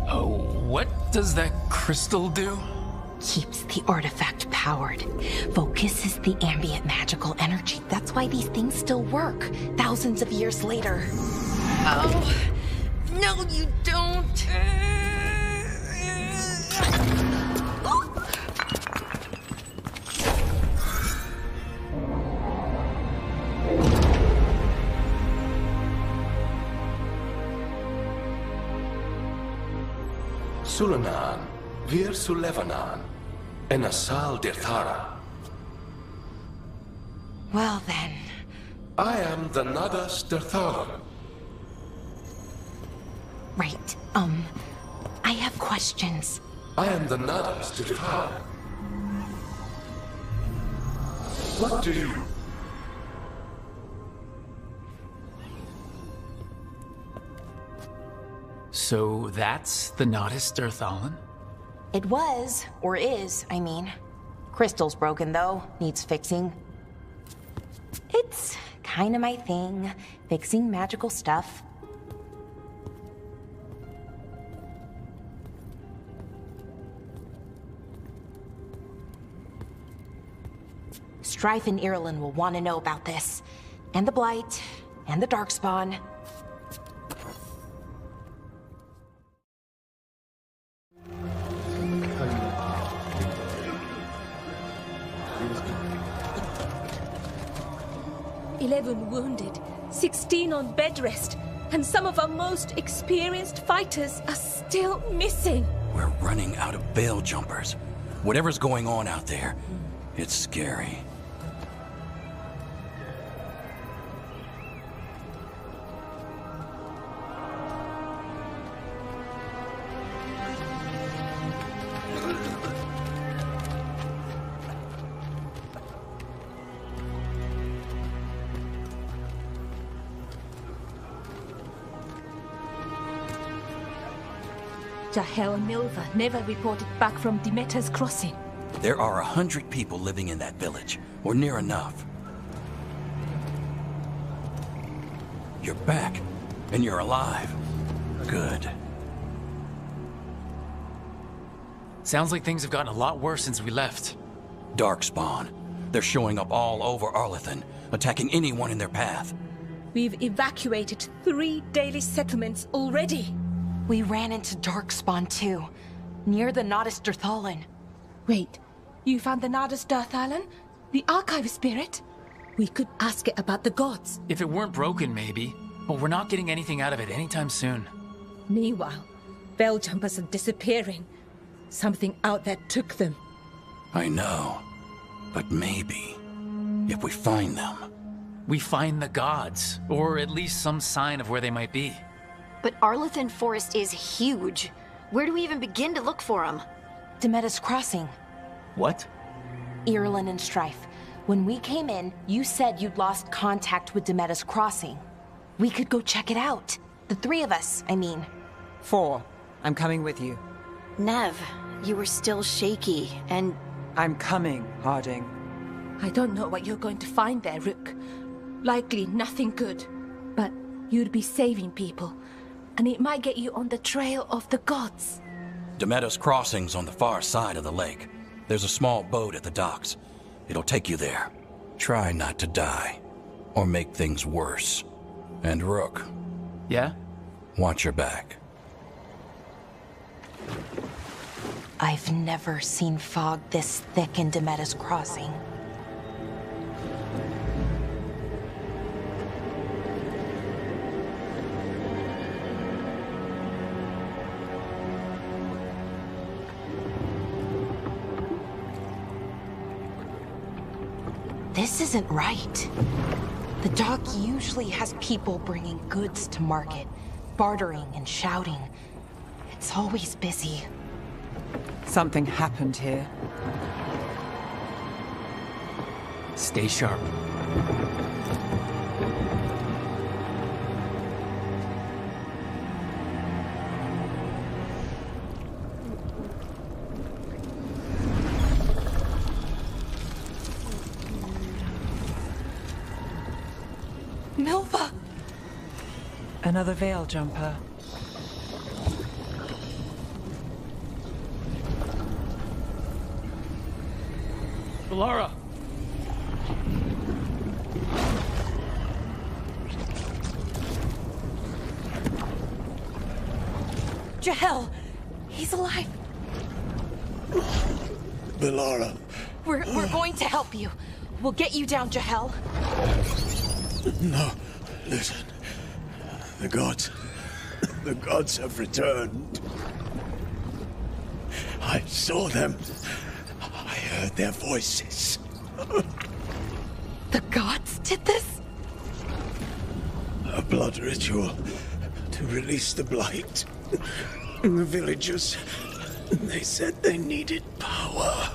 Oh, what does that crystal do? Keeps the artifact powered. Focuses the ambient magical energy. That's why these things still work, thousands of years later. Oh, no you don't. Sulanan, Vir Sulevanan, and Asal Dirthara. Well then. I am the Nadas Dirthalan. Right, I have questions. I am the Nadas Dirthalan. What do you... So that's the Nodus Derthalin? It was, or is, I mean. Crystal's broken though, needs fixing. It's kinda my thing, fixing magical stuff. Strife and Ireland will want to know about this. And the Blight, and the Darkspawn. 11 wounded, 16 on bed rest, and some of our most experienced fighters are still missing. We're running out of bail jumpers. Whatever's going on out there, it's scary. Jarl and Milva never reported back from Demeter's crossing. There are 100 people living in that village, or near enough. You're back, and you're alive. Good. Sounds like things have gotten a lot worse since we left. Darkspawn. They're showing up all over Arlathan, attacking anyone in their path. We've evacuated 3 daily settlements already. We ran into Darkspawn too, near the Nodus Dirthalin. Wait, you found the Nodus Dirthalin? The archive spirit? We could ask it about the gods. If it weren't broken, maybe. But we're not getting anything out of it anytime soon. Meanwhile, bell jumpers are disappearing. Something out there took them. I know. But maybe, if we find them... We find the gods, or at least some sign of where they might be. But Arlathan Forest is huge. Where do we even begin to look for them? Demeter's Crossing. What? Irlin and Strife. When we came in, you said you'd lost contact with Demeter's Crossing. We could go check it out. The 3 of us, I mean. 4. I'm coming with you. Nev, you were still shaky, and... I'm coming, Harding. I don't know what you're going to find there, Rook. Likely nothing good. But you'd be saving people. And it might get you on the trail of the gods. Demeter's Crossing's on the far side of the lake. There's a small boat at the docks. It'll take you there. Try not to die, or make things worse. And Rook. Yeah? Watch your back. I've never seen fog this thick in Demeter's Crossing. This isn't right. The dock usually has people bringing goods to market, bartering and shouting. It's always busy. Something happened here. Stay sharp. Milva! Another veil jumper. Valara! Jarl! He's alive! Valara. We're going to help you. We'll get you down, Jarl. No, listen. The gods have returned. I saw them. I heard their voices. The gods did this? A blood ritual to release the blight. The villagers, they said they needed power.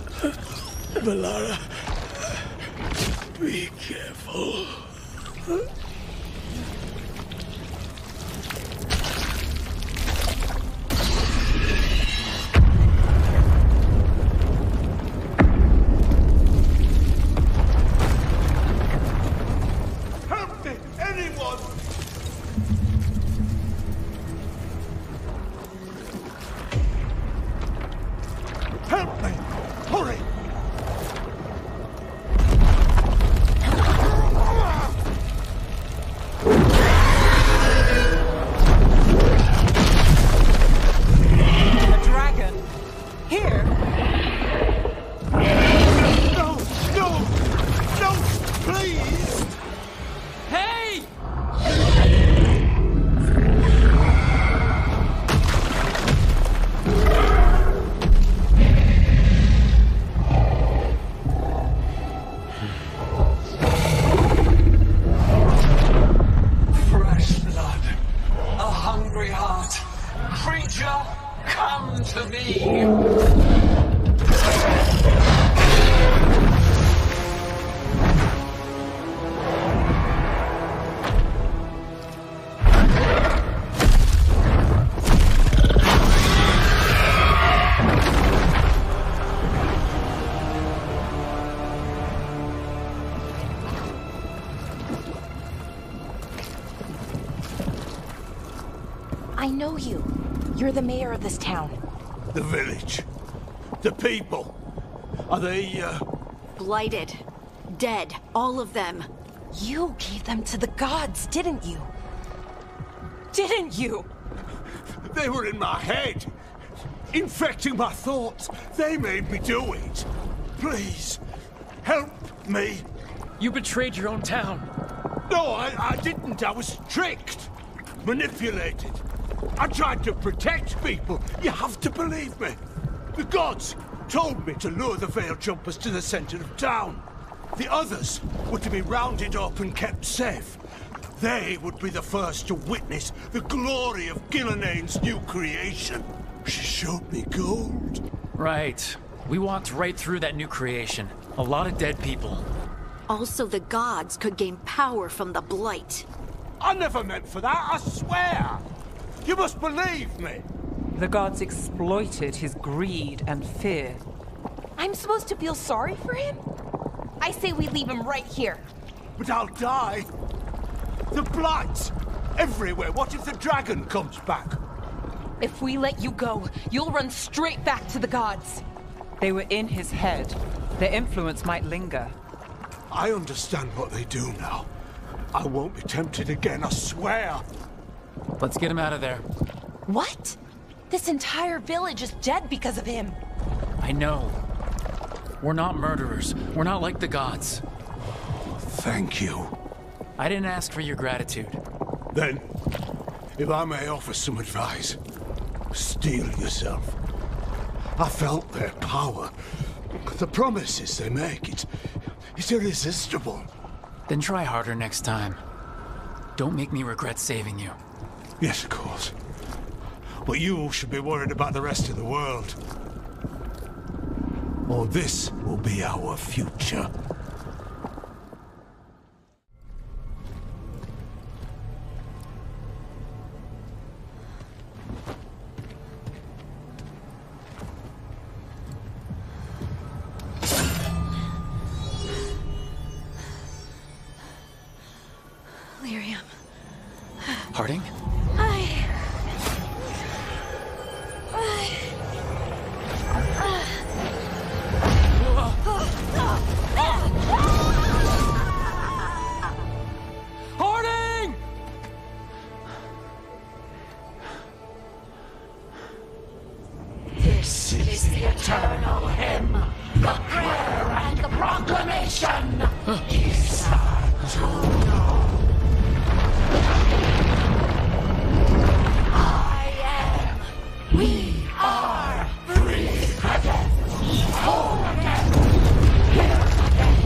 Valara, be careful. Help me! Anyone! Help me! Hurry! A dragon? Here? No! No! No! Please! I know you. You're the mayor of this town. The village. The people. Are they, Blighted. Dead. All of them. You gave them to the gods, didn't you? Didn't you? They were in my head. Infecting my thoughts. They made me do it. Please, help me. You betrayed your own town. No, I didn't. I was tricked. Manipulated. I tried to protect people. You have to believe me. The gods told me to lure the Veil Jumpers to the center of town. The others were to be rounded up and kept safe. They would be the first to witness the glory of Gilneain's new creation. She showed me gold. Right. We walked right through that new creation. A lot of dead people. Also, the gods could gain power from the Blight. I never meant for that, I swear! You must believe me! The gods exploited his greed and fear. I'm supposed to feel sorry for him? I say we leave him right here. But I'll die. The Blight! Everywhere. What if the dragon comes back? If we let you go, you'll run straight back to the gods. They were in his head. Their influence might linger. I understand what they do now. I won't be tempted again, I swear. Let's get him out of there. What? This entire village is dead because of him. I know. We're not murderers. We're not like the gods. Thank you. I didn't ask for your gratitude. Then, if I may offer some advice, steel yourself. I felt their power. The promises they make, it's irresistible. Then try harder next time. Don't make me regret saving you. Yes, of course. But you should be worried about the rest of the world. Or this will be our future. Lyrium. Harding? Harding! This is the eternal hymn, the prayer and the proclamation. His sons who know. We are free again, whole again, here again.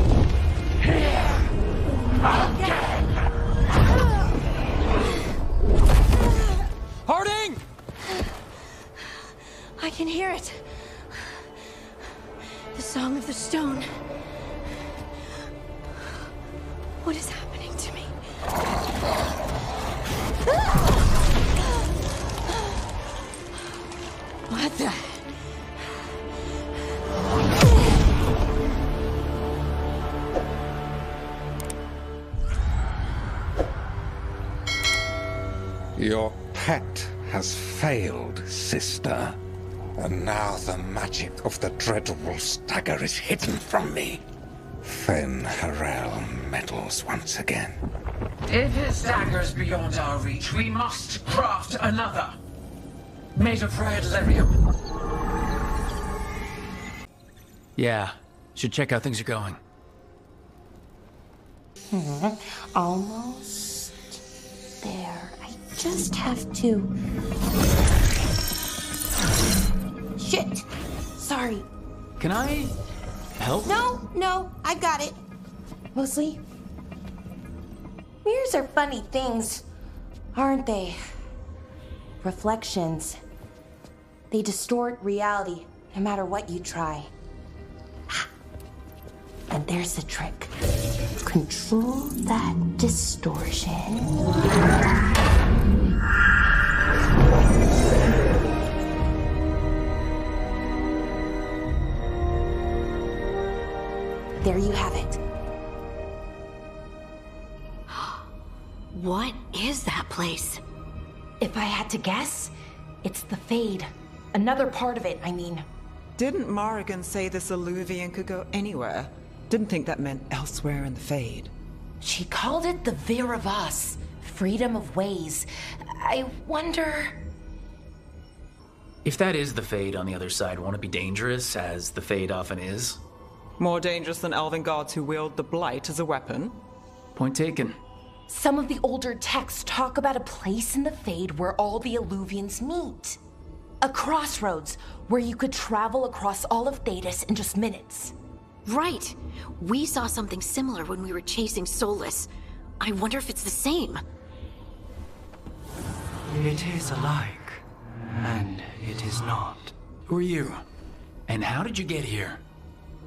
Harding! I can hear it. The Song of the Stone. What is happening to me? What the? Your pet has failed, sister. And now the magic of the dreadful stagger is hidden from me. Fen Harel meddles once again. If his dagger's beyond our reach, we must craft another. Made of red lyrium. Yeah, should check how things are going. Almost there. I just have to... Shit! Sorry. Can I help? No, I got it. Mostly, mirrors are funny things, aren't they? Reflections. They distort reality, no matter what you try. And there's the trick. Control that distortion. There you have it. What is that place? If I had to guess, it's the Fade. Another part of it, I mean. Didn't Morrigan say this Odahviing could go anywhere? Didn't think that meant elsewhere in the Fade. She called it the Vir of Us, freedom of ways. I wonder... If that is the Fade on the other side, won't it be dangerous, as the Fade often is? More dangerous than elven gods who wield the Blight as a weapon? Point taken. Some of the older texts talk about a place in the Fade where all the Odahviings meet. A crossroads where you could travel across all of Thedas in just minutes. Right. We saw something similar when we were chasing Soulless. I wonder if it's the same. It is alike, and it is not. Who are you? And how did you get here?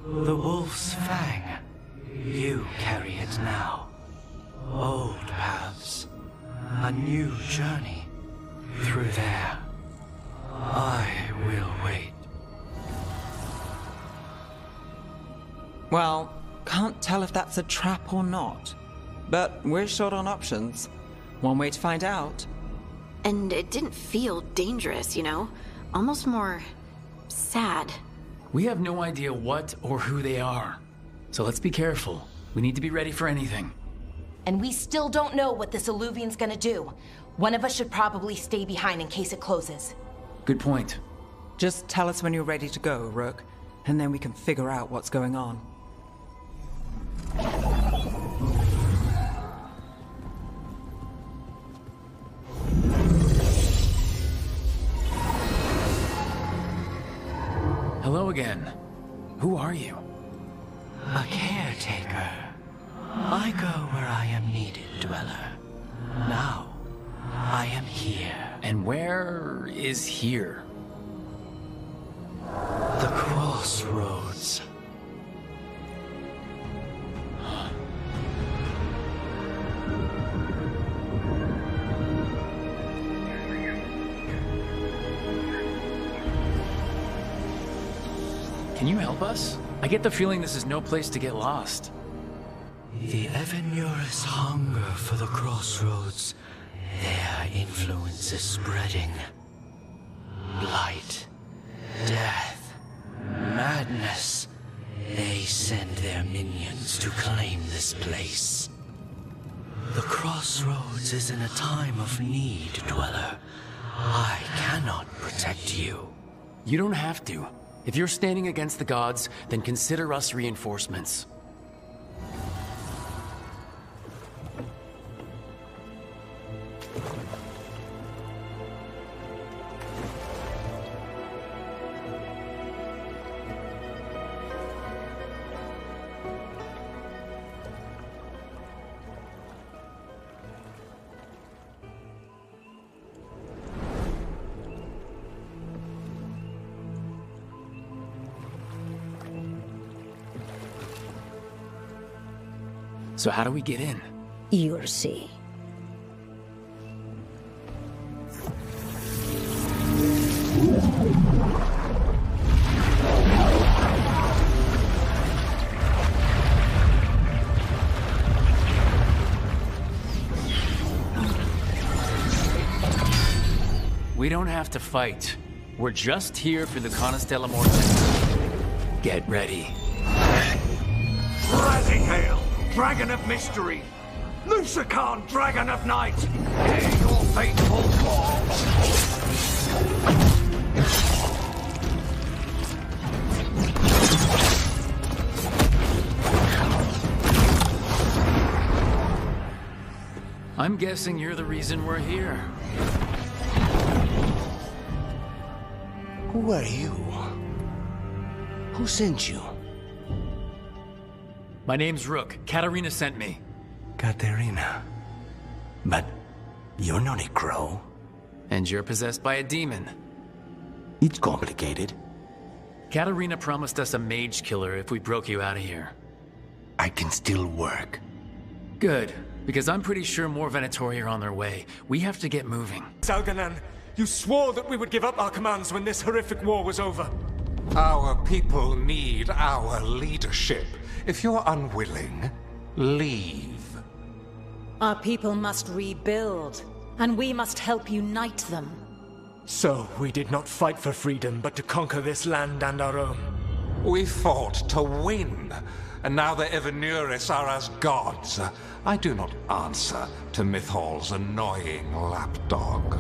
The Wolf's Fang. You carry it now. Old paths. A new journey. Through there. I will wait. Well, can't tell if that's a trap or not. But we're short on options. One way to find out. And it didn't feel dangerous, you know? Almost more... sad. We have no idea what or who they are. So let's be careful. We need to be ready for anything. And we still don't know what this Odahviing's gonna do. One of us should probably stay behind in case it closes. Good point. Just tell us when you're ready to go, Rook, and then we can figure out what's going on. Hello again. Who are you? A caretaker. I go where I am needed, Dweller. Now, I am here. And where is here? The crossroads. Can you help us? I get the feeling this is no place to get lost. The Evenurus hunger for the crossroads. Their influence is spreading. Blight, death, madness. They send their minions to claim this place. The crossroads is in a time of need, Dweller. I cannot protect you. You don't have to. If you're standing against the gods, then consider us reinforcements. So how do we get in? You'll see. We don't have to fight. We're just here for the Constella Mortem. Get ready. Rising hail! Dragon of mystery! Lucican, dragon of night! Hear your fateful call! I'm guessing you're the reason we're here. Who are you? Who sent you? My name's Rook. Katarina sent me. Katarina. But you're not a crow. And you're possessed by a demon. It's complicated. Katarina promised us a mage killer if we broke you out of here. I can still work. Good, because I'm pretty sure more Venatori are on their way. We have to get moving. Salganan, you swore that we would give up our commands when this horrific war was over. Our people need our leadership. If you're unwilling, leave. Our people must rebuild. And we must help unite them. So, we did not fight for freedom, but to conquer this land and our own. We fought to win, and now the Evenuris are as gods. I do not answer to Mythal's annoying lapdog.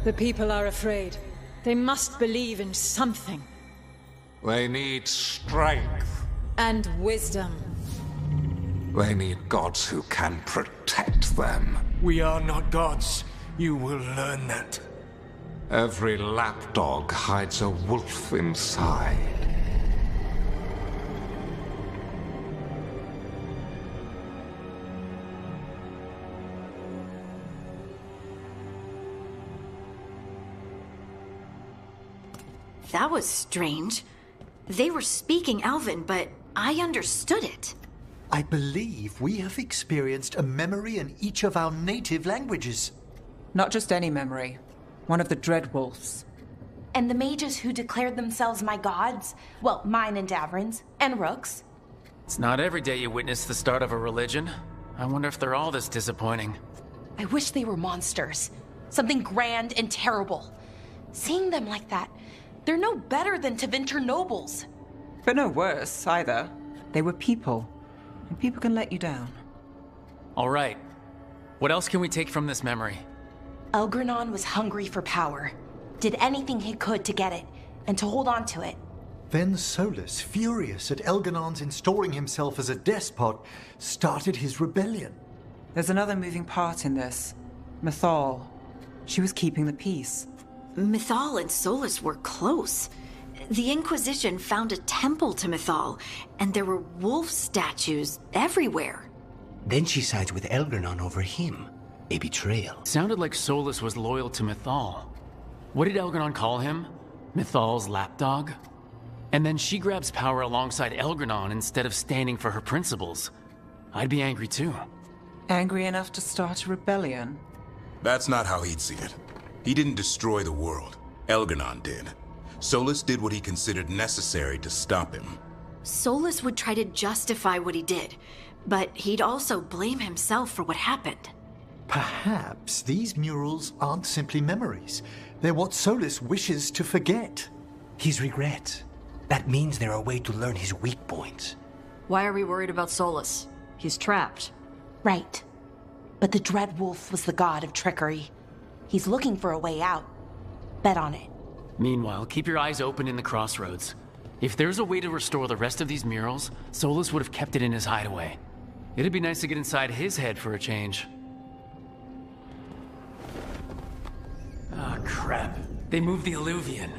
The people are afraid. They must believe in something. They need strength. And wisdom. They need gods who can protect them. We are not gods. You will learn that. Every lapdog hides a wolf inside. That was strange. They were speaking Elven, but I understood it. I believe we have experienced a memory in each of our native languages. Not just any memory. One of the Dreadwolves. And the mages who declared themselves my gods? Well, mine and Davrin's, and Rook's. It's not every day you witness the start of a religion. I wonder if they're all this disappointing. I wish they were monsters. Something grand and terrible. Seeing them like that, they're no better than Tevinter nobles. But no worse, either. They were people. And people can let you down. All right. What else can we take from this memory? Elgranon was hungry for power. Did anything he could to get it, and to hold on to it. Then Solus, furious at Elganon's installing himself as a despot, started his rebellion. There's another moving part in this. Mythal. She was keeping the peace. Mythal and Solus were close. The Inquisition found a temple to Mythal, and there were wolf statues everywhere. Then she sides with Elgranon over him. A betrayal. Sounded like Solus was loyal to Mythal. What did Elgranon call him? Mythal's lapdog? And then she grabs power alongside Elgranon instead of standing for her principles. I'd be angry too. Angry enough to start a rebellion? That's not how he'd see it. He didn't destroy the world. Elgranon did. Solus did what he considered necessary to stop him. Solus would try to justify what he did, but he'd also blame himself for what happened. Perhaps these murals aren't simply memories. They're what Solus wishes to forget. His regret. That means they're a way to learn his weak points. Why are we worried about Solus? He's trapped. Right. But the Dreadwolf was the god of trickery. He's looking for a way out. Bet on it. Meanwhile, keep your eyes open in the crossroads. If there's a way to restore the rest of these murals, Solus would have kept it in his hideaway. It'd be nice to get inside his head for a change. Ah, crap. They moved the Alluvian.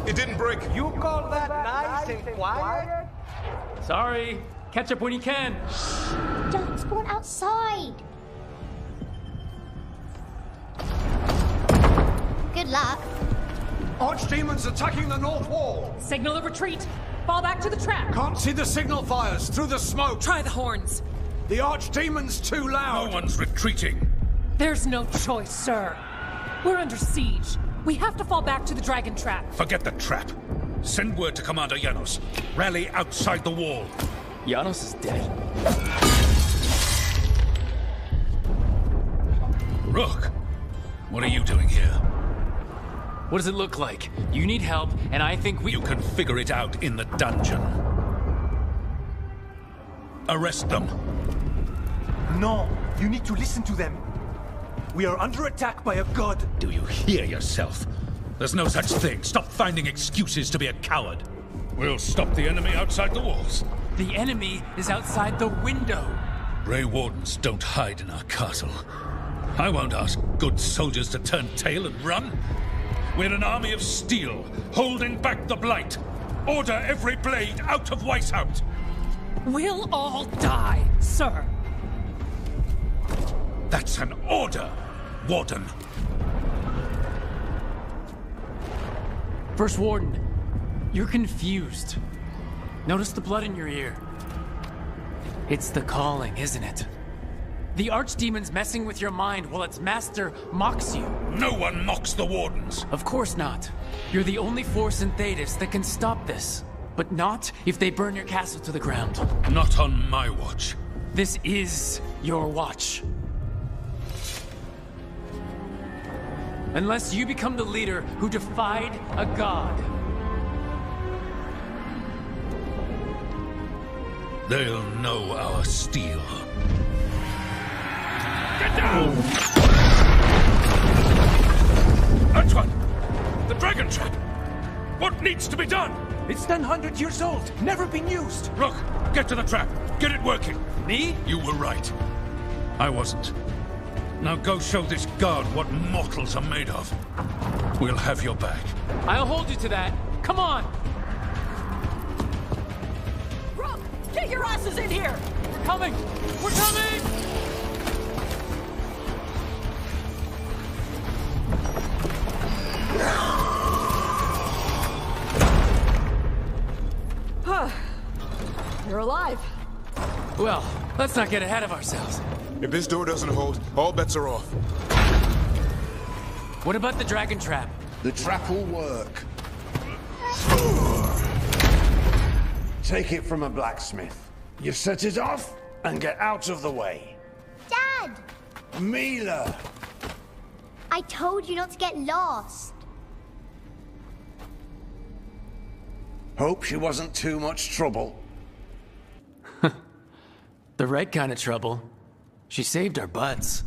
It didn't break. You call that nice and quiet? Sorry. Catch up when you can. Don't spawn outside. Good luck. Archdemons attacking the north wall. Signal a retreat. Fall back to the trap. Can't see the signal fires through the smoke. Try the horns. The Archdemon's too loud. No one's retreating. There's no choice, sir. We're under siege. We have to fall back to the dragon trap. Forget the trap. Send word to Commander Janos. Rally outside the wall. Janos is dead. Rook, what are you doing here? What does it look like? You need help, and I think we... You can figure it out in the dungeon. Arrest them. No, you need to listen to them. We are under attack by a god. Do you hear yourself? There's no such thing. Stop finding excuses to be a coward. We'll stop the enemy outside the walls. The enemy is outside the window. Grey Wardens don't hide in our castle. I won't ask good soldiers to turn tail and run. We're an army of steel, holding back the blight. Order every blade out of Weishaupt. We'll all die, sir. That's an order, Warden. First Warden, you're confused. Notice the blood in your ear. It's the calling, isn't it? The Archdemon's messing with your mind while its master mocks you. No one mocks the Wardens. Of course not. You're the only force in Thedas that can stop this. But not if they burn your castle to the ground. Not on my watch. This is your watch. Unless you become the leader who defied a god. They'll know our steel. Get down! Antoine! The dragon trap! What needs to be done? It's 900 years old, never been used. Look, get to the trap. Get it working. Me? You were right. I wasn't. Now go show this guard what mortals are made of. We'll have your back. I'll hold you to that. Come on! Rook, get your asses in here! We're coming! We're coming! You're alive. Well, let's not get ahead of ourselves. If this door doesn't hold, all bets are off. What about the dragon trap? The trap will work. Take it from a blacksmith. You set it off and get out of the way. Dad! Mila! I told you not to get lost. Hope she wasn't too much trouble. The right kind of trouble. She saved our butts.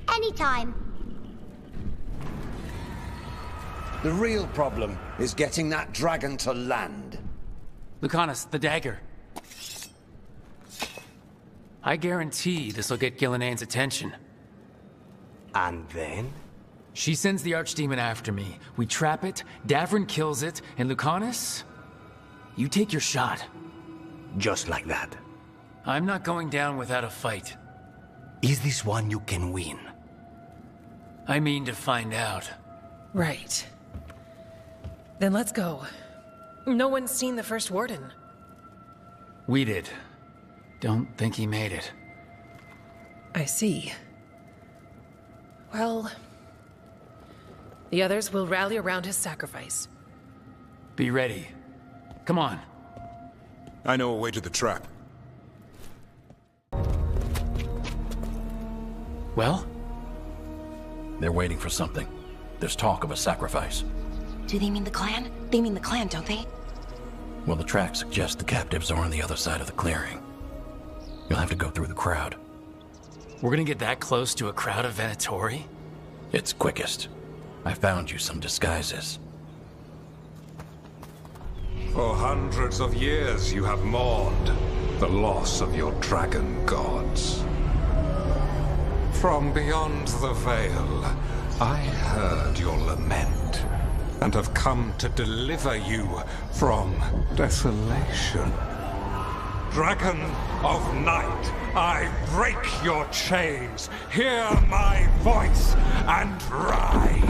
Anytime. The real problem is getting that dragon to land. Lucanus, the dagger. I guarantee this'll get Gillinean's attention. And then? She sends the Archdemon after me. We trap it, Davrin kills it, and Lucanus, you take your shot. Just like that. I'm not going down without a fight. Is this one you can win? I mean to find out. Right. Then let's go. No one's seen the first warden. We did. Don't think he made it. I see. Well, the others will rally around his sacrifice. Be ready. Come on. I know a way to the trap. Well? They're waiting for something. There's talk of a sacrifice. Do they mean the clan? They mean the clan, don't they? Well, the tracks suggest the captives are on the other side of the clearing. You'll have to go through the crowd. We're gonna get that close to a crowd of Venatori? It's quickest. I found you some disguises. For hundreds of years you have mourned the loss of your dragon gods. From beyond the veil, I heard your lament, and have come to deliver you from desolation. Dragon of Night, I break your chains, hear my voice, and rise!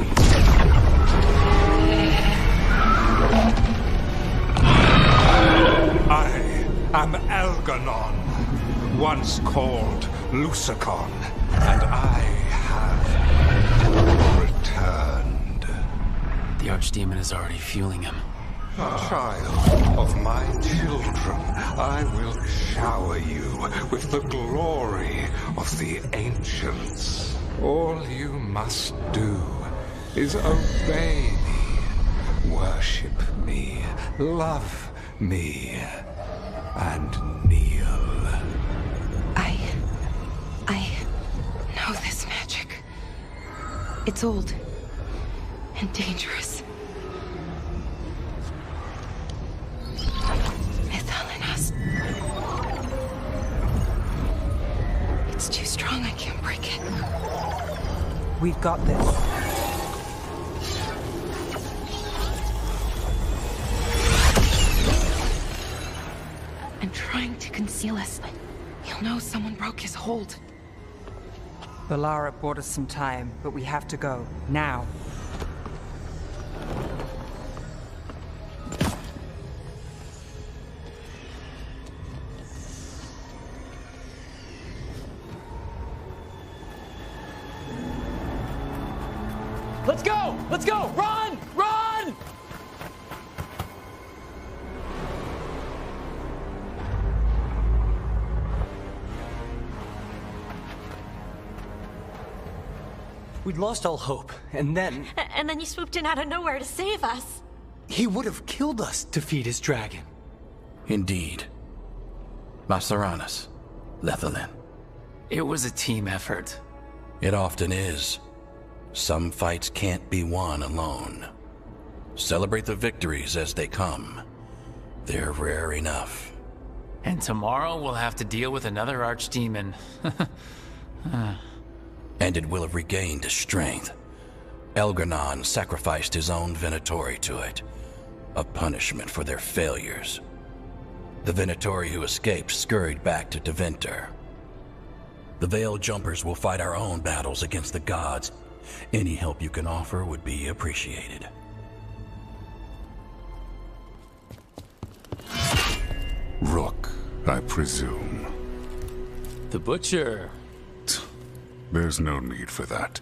I am Elganon, once called Lucicon, and I have returned. The Archdemon is already fueling him. Child of my children, I will shower you with the glory of the ancients. All you must do is obey me, worship me, love me, and kneel. I know this magic. It's old and dangerous. Mythalinas. It's too strong, I can't break it. We've got this. And trying to conceal us. He'll know someone broke his hold. Valara bought us some time, but we have to go. Now. Let's go! Let's go! Run! Run! We'd lost all hope, and then... And then you swooped in out of nowhere to save us. He would have killed us to feed his dragon. Indeed. Masaranas, Lethalin. It was a team effort. It often is. Some fights can't be won alone. Celebrate the victories as they come. They're rare enough. And tomorrow we'll have to deal with another archdemon. And it will have regained its strength. Elgranon sacrificed his own Venatori to it. A punishment for their failures. The Venatori who escaped scurried back to Deventer. The Veil Jumpers will fight our own battles against the gods. Any help you can offer would be appreciated. Rook, I presume. The Butcher. There's no need for that.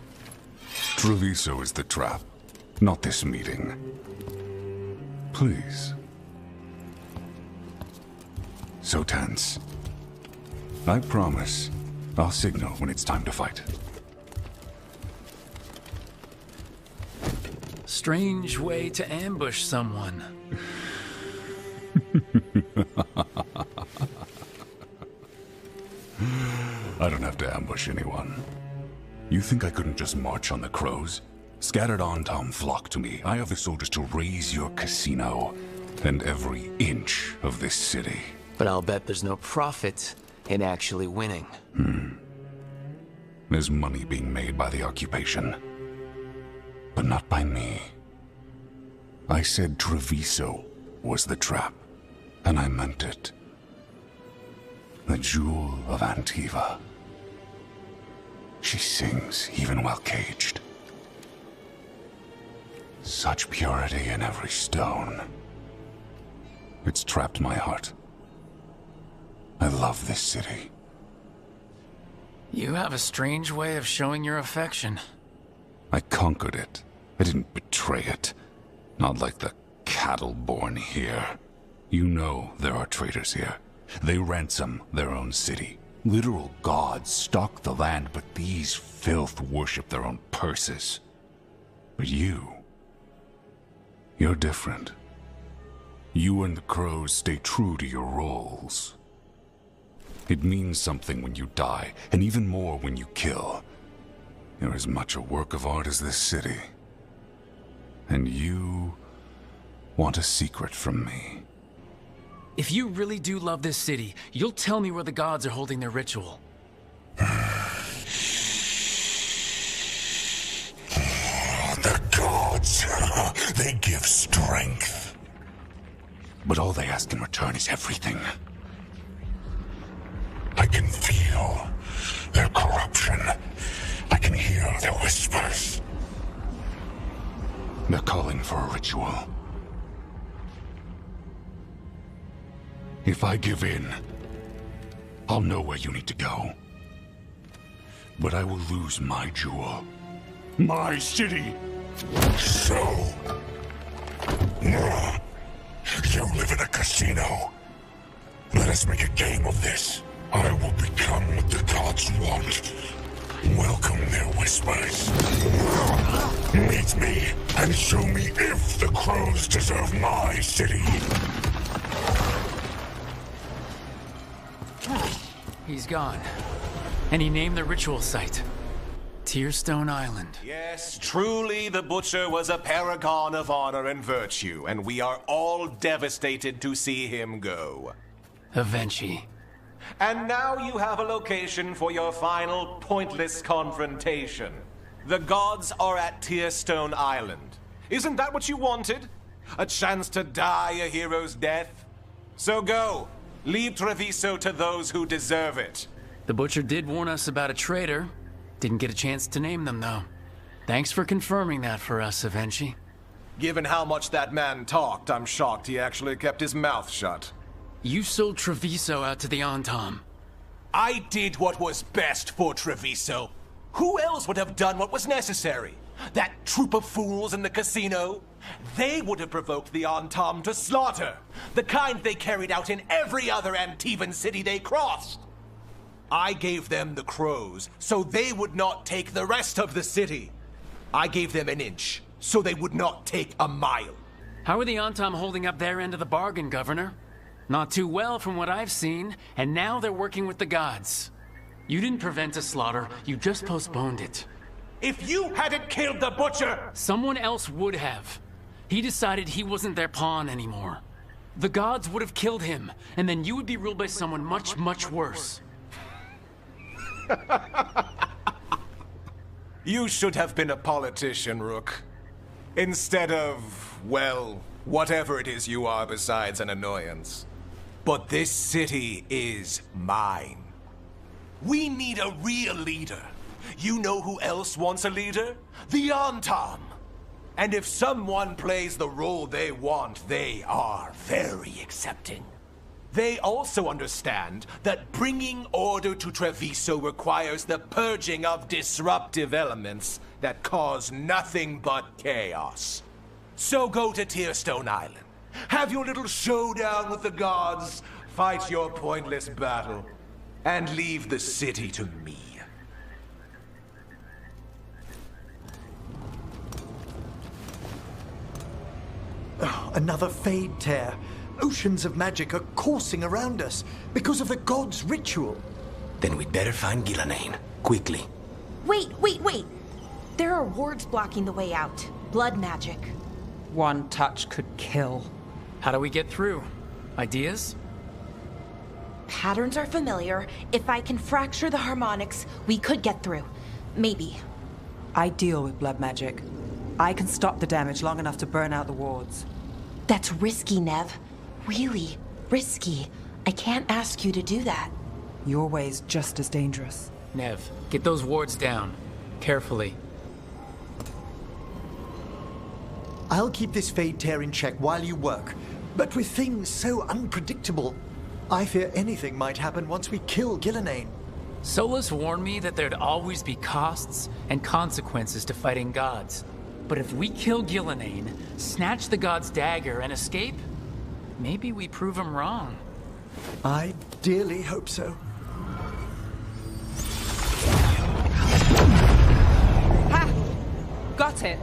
Treviso is the trap, not this meeting. Please. So tense. I promise, I'll signal when it's time to fight. Strange way to ambush someone. I don't have to ambush anyone. You think I couldn't just march on the crows? Scattered on Tom flock to me. I have the soldiers to raise your casino and every inch of this city. But I'll bet there's no profit in actually winning. There's money being made by the occupation. But not by me. I said Treviso was the trap, and I meant it. The Jewel of Antiva. She sings even while caged. Such purity in every stone. It's trapped my heart. I love this city. You have a strange way of showing your affection. I conquered it. I didn't betray it. Not like the cattle born here. You know there are traitors here. They ransom their own city. Literal gods stalk the land, but these filth worship their own purses. But you're different. You and the crows stay true to your roles. It means something when you die, and even more when you kill. You're as much a work of art as this city. And you want a secret from me. If you really do love this city, you'll tell me where the gods are holding their ritual. The gods, they give strength. But all they ask in return is everything. I can feel their corruption. I can hear their whispers. They're calling for a ritual. If I give in, I'll know where you need to go. But I will lose my jewel. My city! So... You live in a casino. Let us make a game of this. I will become what the gods want. Welcome their whispers. Meet me and show me if the crows deserve my city. He's gone. And he named the ritual site. Tearstone Island. Yes, truly the Butcher was a paragon of honor and virtue, and we are all devastated to see him go. Avenchi. And now you have a location for your final pointless confrontation. The gods are at Tearstone Island. Isn't that what you wanted? A chance to die a hero's death? So go. Leave Treviso to those who deserve it. The Butcher did warn us about a traitor. Didn't get a chance to name them, though. Thanks for confirming that for us, Avenchi. Given how much that man talked, I'm shocked he actually kept his mouth shut. You sold Treviso out to the Antom. I did what was best for Treviso. Who else would have done what was necessary? That troop of fools in the casino? They would have provoked the Antam to slaughter, the kind they carried out in every other Antivan city they crossed. I gave them the crows, so they would not take the rest of the city. I gave them an inch, so they would not take a mile. How are the Antam holding up their end of the bargain, Governor? Not too well from what I've seen, and now they're working with the gods. You didn't prevent a slaughter, you just postponed it. If you hadn't killed the butcher! Someone else would have. He decided he wasn't their pawn anymore. The gods would have killed him, and then you would be ruled by someone much, much worse. You should have been a politician, Rook. Instead of, well, whatever it is you are besides an annoyance. But this city is mine. We need a real leader. You know who else wants a leader? The Antam. And if someone plays the role they want, they are very accepting. They also understand that bringing order to Treviso requires the purging of disruptive elements that cause nothing but chaos. So go to Tearstone Island, have your little showdown with the gods, fight your pointless battle, and leave the city to me. Oh, another Fade Tear. Oceans of magic are coursing around us because of the god's ritual. Then we'd better find Gillenane, quickly. Wait! There are wards blocking the way out. Blood magic. One touch could kill. How do we get through? Ideas? Patterns are familiar. If I can fracture the harmonics, we could get through. Maybe. I deal with blood magic. I can stop the damage long enough to burn out the wards. That's risky, Nev. Really risky. I can't ask you to do that. Your way's just as dangerous. Nev, get those wards down. Carefully. I'll keep this Fade Tear in check while you work. But with things so unpredictable, I fear anything might happen once we kill Gillenane. Solus warned me that there'd always be costs and consequences to fighting gods. But if we kill Gillenane, snatch the god's dagger, and escape, maybe we prove him wrong. I dearly hope so. Ha! Got it!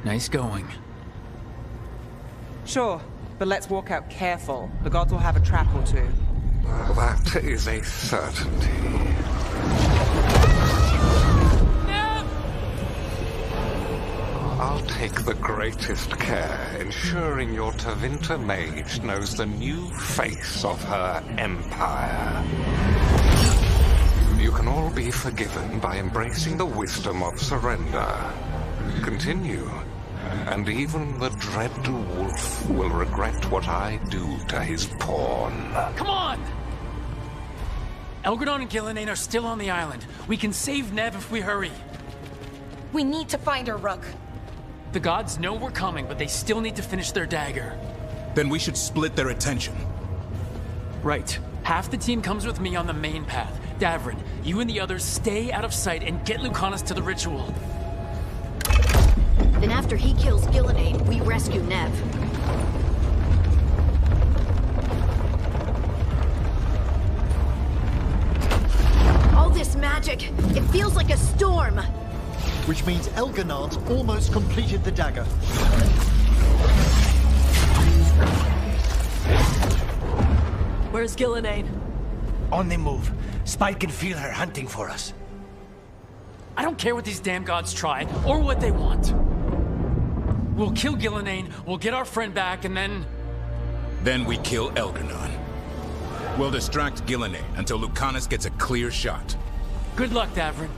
Nice going. Sure, but let's walk out careful. The gods will have a trap or two. That is a certainty. I'll take the greatest care, ensuring your Tevinter mage knows the new face of her empire. You can all be forgiven by embracing the wisdom of surrender. Continue, and even the dread wolf will regret what I do to his pawn. Come on! Elgradon and Gillenane are still on the island. We can save Nev if we hurry. We need to find her, Rook. The gods know we're coming, but they still need to finish their dagger. Then we should split their attention. Right. Half the team comes with me on the main path. Davrin, you and the others stay out of sight and get Lucanus to the ritual. Then after he kills Gillenane, we rescue Nev. All this magic, it feels like a storm. Which means Elganon's almost completed the dagger. Where's Gillenane? On the move. Spike can feel her hunting for us. I don't care what these damn gods try, or what they want. We'll kill Gillenane, we'll get our friend back, and then... Then we kill Elganon. We'll distract Gillenane until Lucanus gets a clear shot. Good luck, Davrin.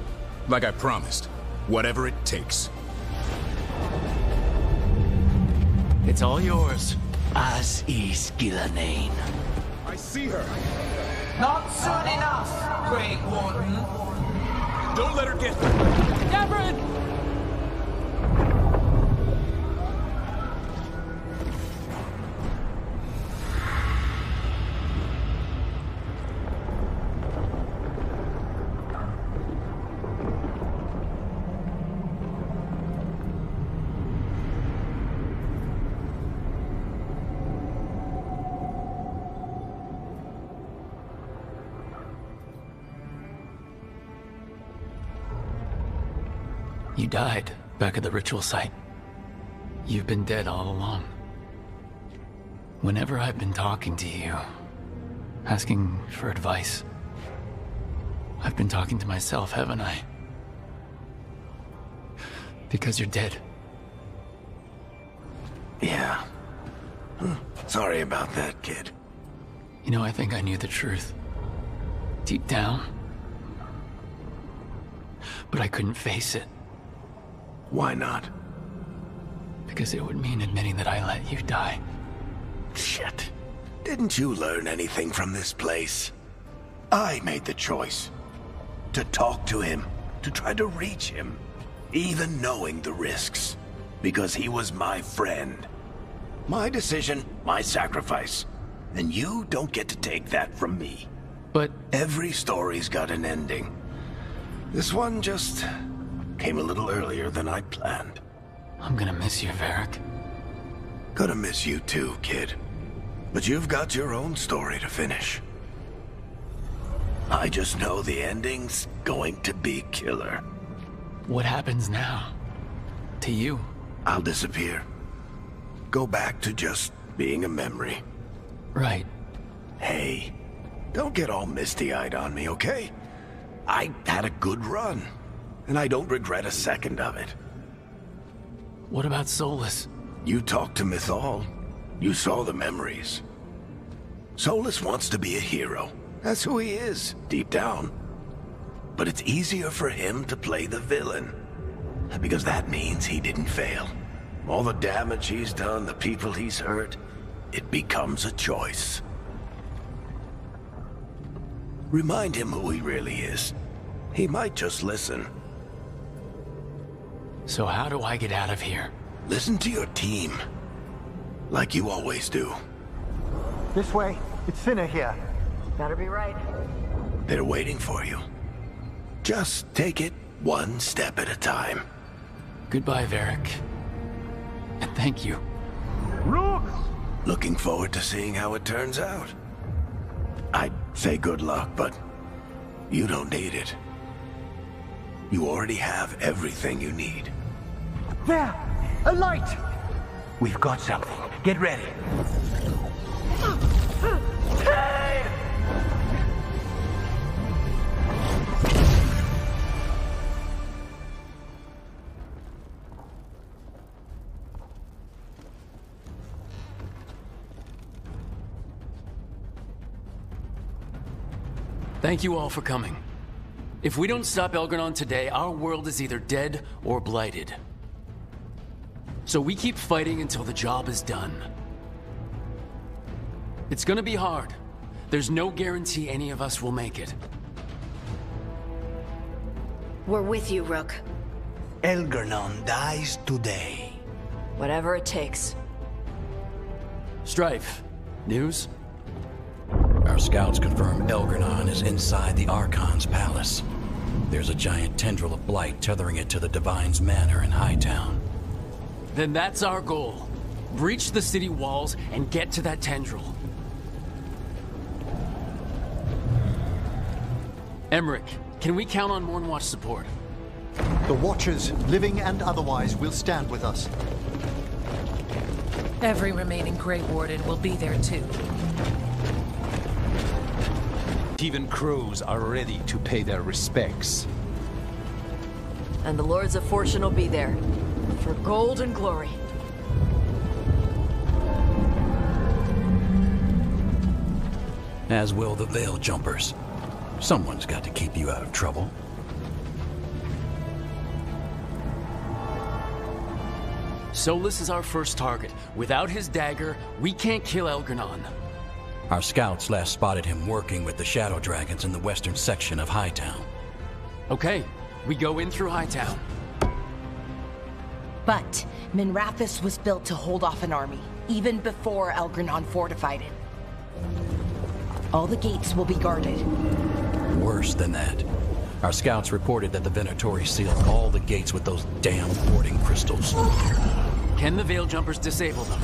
Like I promised. Whatever it takes. It's all yours. As is Gillenane. I see her. Not soon enough, Great Warden. Don't let her get... Davrin! You died back at the ritual site. You've been dead all along. Whenever I've been talking to you, asking for advice, I've been talking to myself, haven't I? Because you're dead. Yeah. Sorry about that, kid. You know, I think I knew the truth. Deep down. But I couldn't face it. Why not? Because it would mean admitting that I let you die. Shit. Didn't you learn anything from this place? I made the choice. To talk to him, to try to reach him, even knowing the risks. Because he was my friend. My decision, my sacrifice. And you don't get to take that from me. But every story's got an ending. This one just came a little earlier than I planned. I'm gonna miss you, Varric. Gonna miss you too, kid. But you've got your own story to finish. I just know the ending's going to be killer. What happens now? To you? I'll disappear. Go back to just being a memory. Right. Hey, don't get all misty-eyed on me, okay? I had a good run, and I don't regret a second of it. What about Solus? You talked to Mythal. You saw the memories. Solus wants to be a hero. That's who he is, deep down. But it's easier for him to play the villain. Because that means he didn't fail. All the damage he's done, the people he's hurt, it becomes a choice. Remind him who he really is. He might just listen. So how do I get out of here? Listen to your team. Like you always do. This way. It's thinner here. Better be right. They're waiting for you. Just take it one step at a time. Goodbye, Varric. And thank you. Rook! Looking forward to seeing how it turns out. I'd say good luck, but you don't need it. You already have everything you need. There! A light! We've got something. Get ready. Thank you all for coming. If we don't stop Elgranon today, our world is either dead or blighted. So we keep fighting until the job is done. It's gonna be hard. There's no guarantee any of us will make it. We're with you, Rook. Elgranon dies today. Whatever it takes. Strife, news? Our scouts confirm Elgranon is inside the Archon's palace. There's a giant tendril of blight tethering it to the Divine's manor in Hightown. Then that's our goal. Breach the city walls and get to that tendril. Emmerich, can we count on Mornwatch support? The Watchers, living and otherwise, will stand with us. Every remaining Grey Warden will be there too. Even crows are ready to pay their respects. And the Lords of Fortune will be there. For gold and glory. As will the Veil Jumpers. Someone's got to keep you out of trouble. Solus is our first target. Without his dagger, we can't kill Elgranon. Our scouts last spotted him working with the Shadow Dragons in the western section of Hightown. Okay, we go in through Hightown. But Minrathous was built to hold off an army, even before Elgranon fortified it. All the gates will be guarded. Worse than that. Our scouts reported that the Venatori sealed all the gates with those damn warding crystals. Can the Veil Jumpers disable them?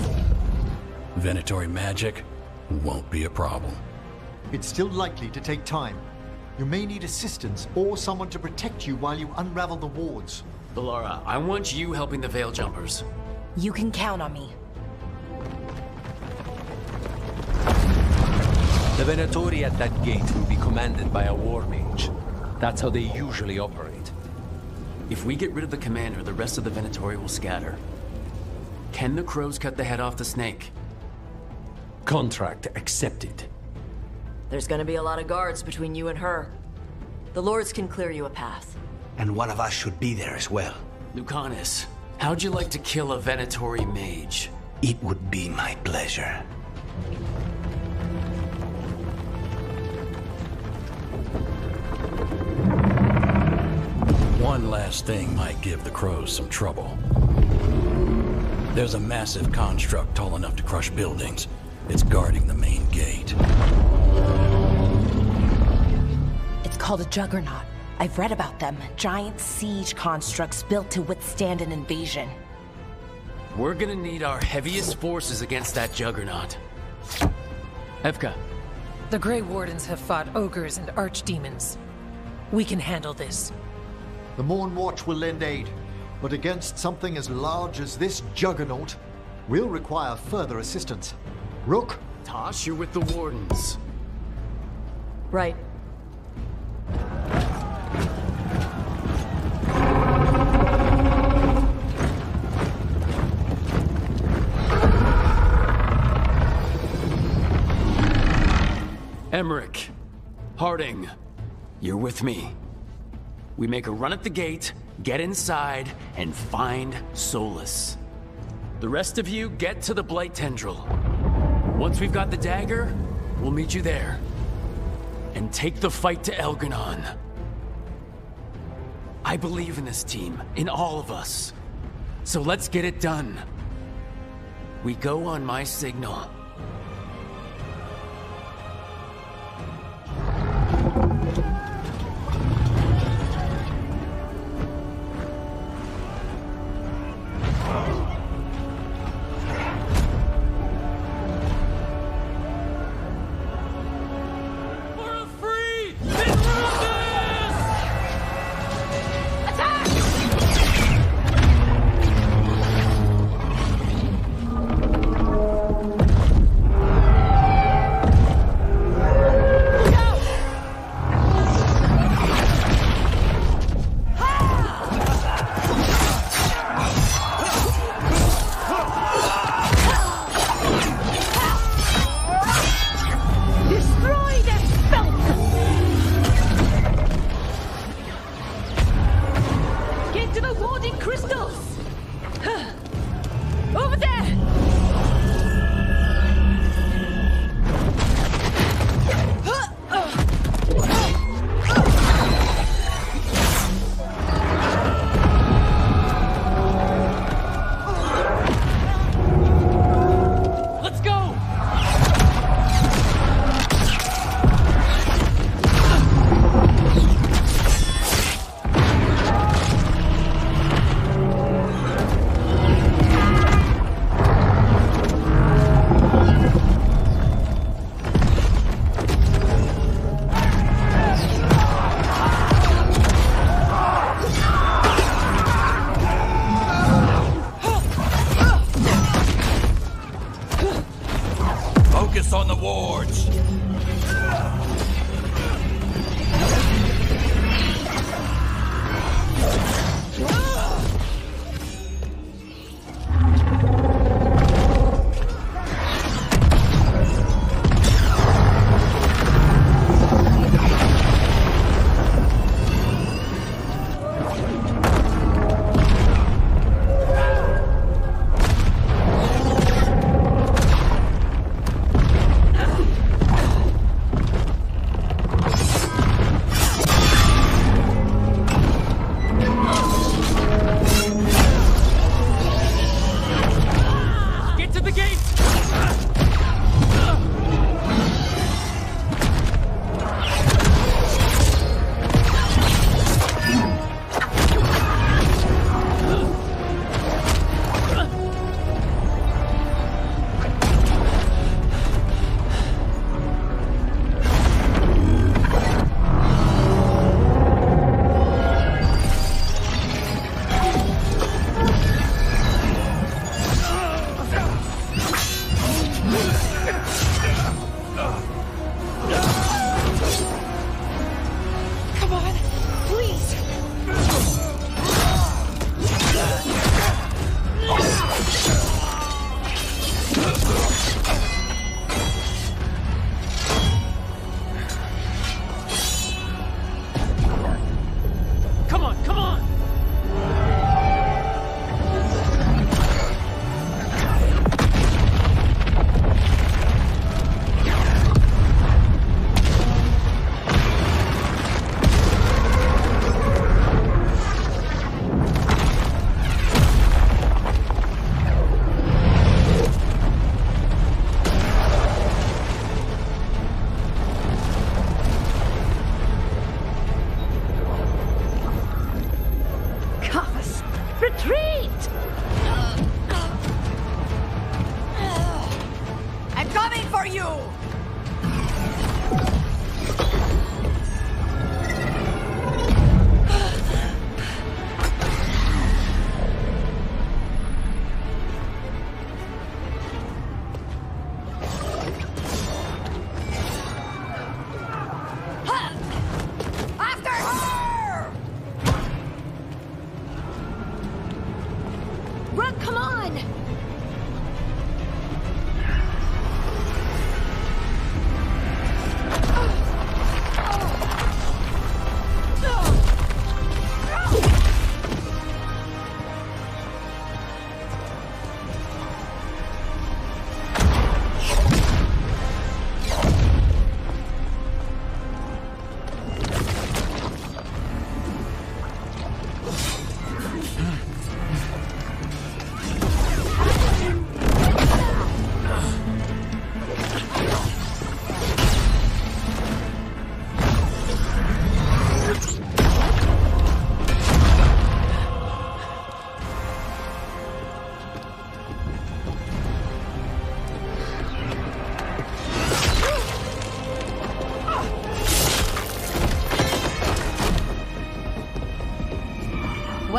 Venatori magic won't be a problem. It's still likely to take time. You may need assistance or someone to protect you while you unravel the wards. Balara, I want you helping the Veil Jumpers. You can count on me. The Venatori at that gate will be commanded by a war mage. That's how they usually operate. If we get rid of the commander, the rest of the Venatori will scatter. Can the crows cut the head off the snake? Contract accepted. There's gonna be a lot of guards between you and her. The lords can clear you a path. And one of us should be there as well. Lucanus, how'd you like to kill a Venatori mage? It would be my pleasure. One last thing might give the crows some trouble. There's a massive construct tall enough to crush buildings. It's guarding the main gate. It's called a juggernaut. I've read about them. Giant siege constructs built to withstand an invasion. We're gonna need our heaviest forces against that juggernaut. Evka. The Grey Wardens have fought ogres and archdemons. We can handle this. The Morn Watch will lend aid, but against something as large as this juggernaut, we'll require further assistance. Rook? Tosh, you're with the Wardens. Right. Emmerich. Harding. You're with me. We make a run at the gate, get inside, and find Solus. The rest of you get to the Blight Tendril. Once we've got the dagger, we'll meet you there. And take the fight to Elgar'nan. I believe in this team, in all of us. So let's get it done. We go on my signal.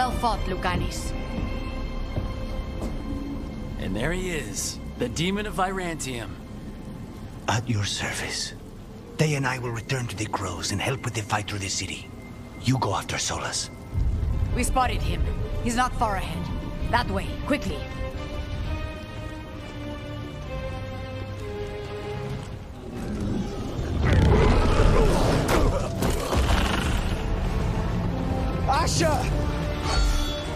Well fought, Lucanis. And there he is, the demon of Virantium. At your service. They and I will return to the Crows and help with the fight through the city. You go after Solus. We spotted him. He's not far ahead. That way, quickly. Asher!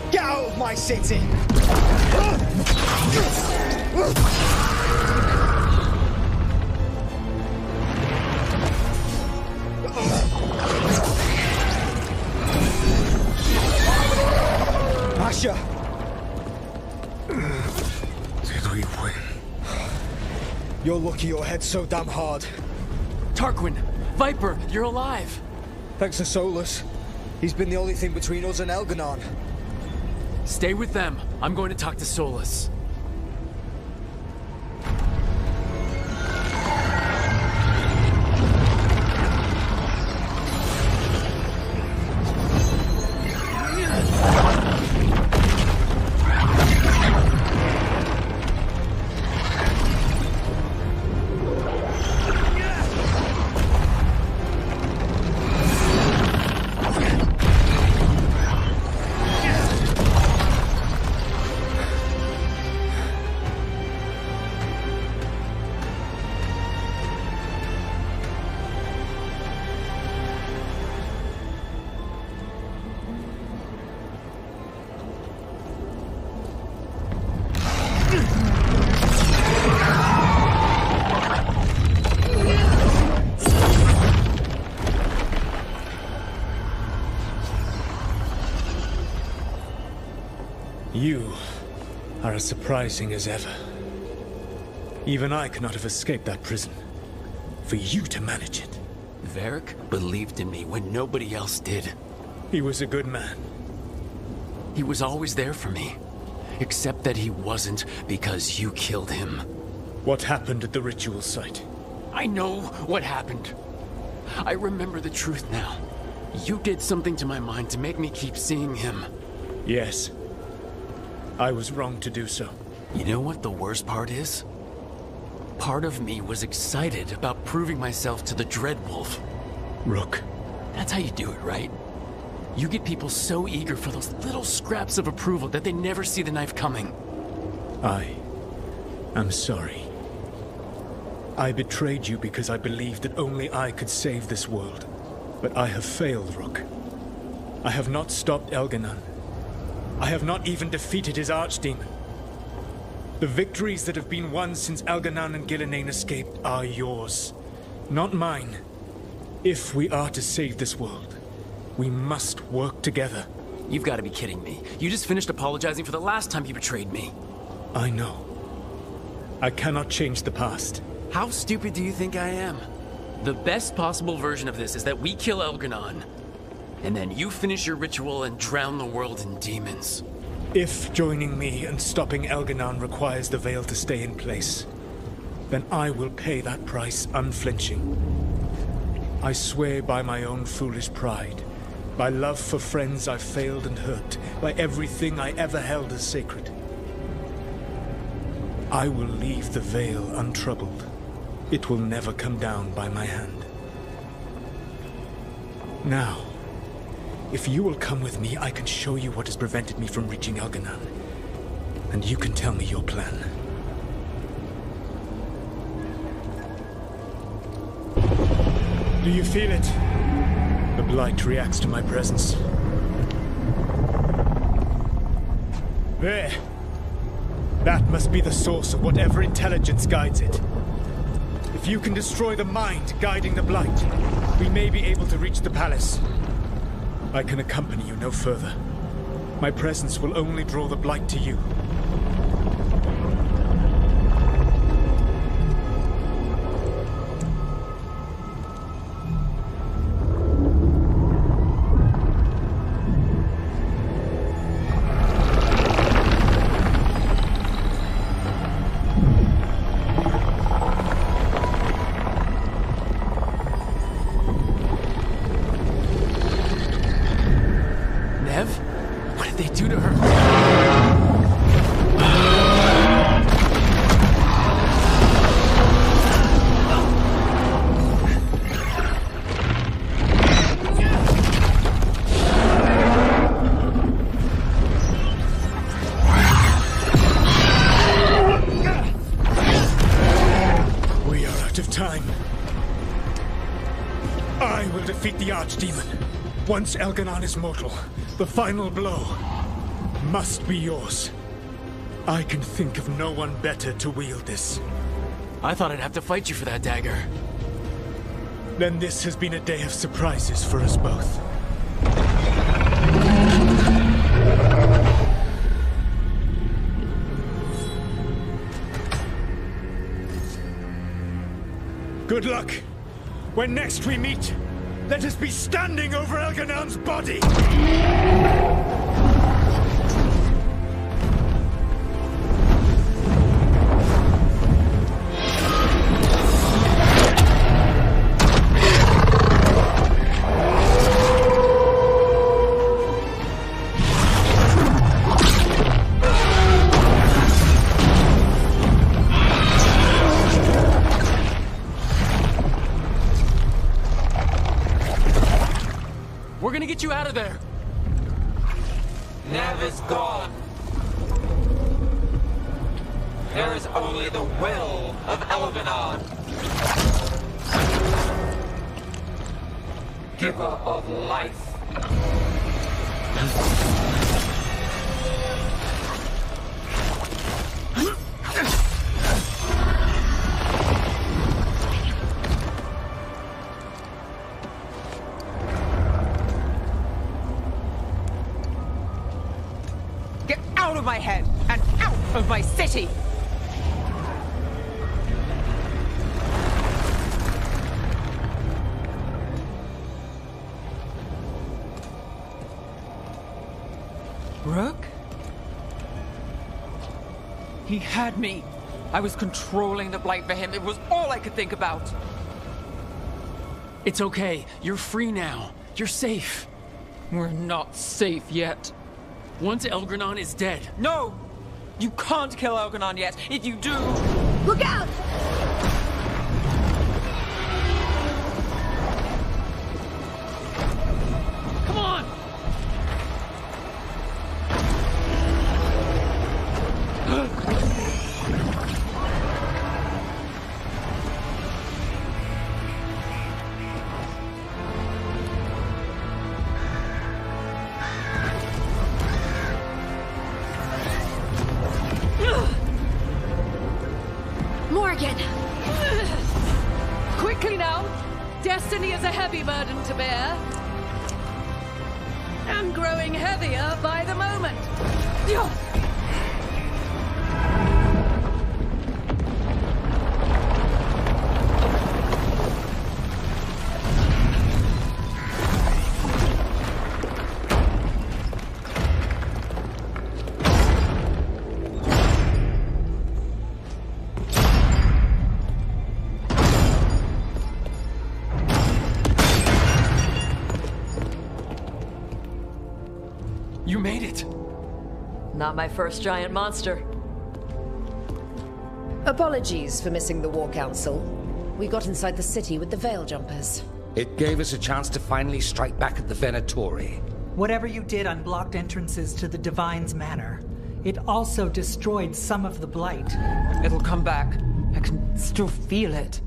Get out of my city! Asher! Did we win? You're lucky your head's so damn hard. Tarquin! Viper, you're alive! Thanks to Solus. He's been the only thing between us and Elganon. Stay with them. I'm going to talk to Solus. You are as surprising as ever. Even I could not have escaped that prison. For you to manage it. Varric believed in me when nobody else did. He was a good man. He was always there for me. Except that he wasn't because you killed him. What happened at the ritual site? I know what happened. I remember the truth now. You did something to my mind to make me keep seeing him. Yes. I was wrong to do so. You know what the worst part is? Part of me was excited about proving myself to the Dreadwolf. Rook. That's how you do it, right? You get people so eager for those little scraps of approval that they never see the knife coming. I am sorry. I betrayed you because I believed that only I could save this world. But I have failed, Rook. I have not stopped Elganon. I have not even defeated his archdemon. The victories that have been won since Elganon and Gillenane escaped are yours, not mine. If we are to save this world, we must work together. You've got to be kidding me. You just finished apologizing for the last time you betrayed me. I know. I cannot change the past. How stupid do you think I am? The best possible version of this is that we kill Elganon, and then you finish your ritual and drown the world in demons. If joining me and stopping Elganon requires the veil to stay in place, then I will pay that price unflinching. I swear by my own foolish pride, by love for friends I've failed and hurt, by everything I ever held as sacred. I will leave the veil untroubled. It will never come down by my hand. Now, if you will come with me, I can show you what has prevented me from reaching Elganon. And you can tell me your plan. Do you feel it? The blight reacts to my presence. There. That must be the source of whatever intelligence guides it. If you can destroy the mind guiding the blight, we may be able to reach the palace. I can accompany you no further. My presence will only draw the blight to you. I will defeat the Archdemon. Once Elganon is mortal, the final blow must be yours. I can think of no one better to wield this. I thought I'd have to fight you for that dagger. Then this has been a day of surprises for us both. Good luck. When next we meet, let us be standing over Elganon's body! Get you out of there! Nev is gone. There is only the will of Elganon. Giver of life. My head and out of my city! Rook? He had me. I was controlling the Blight for him. It was all I could think about. It's okay. You're free now. You're safe. We're not safe yet. Once Elganon is dead. No! You can't kill Elganon yet. If you do... Look out! Come on! Quickly now! Destiny is a heavy burden to bear. And growing heavier by the moment. You made it! Not my first giant monster. Apologies for missing the War Council. We got inside the city with the Veil Jumpers. It gave us a chance to finally strike back at the Venatori. Whatever you did unblocked entrances to the Divine's Manor. It also destroyed some of the Blight. It'll come back. I can still feel it.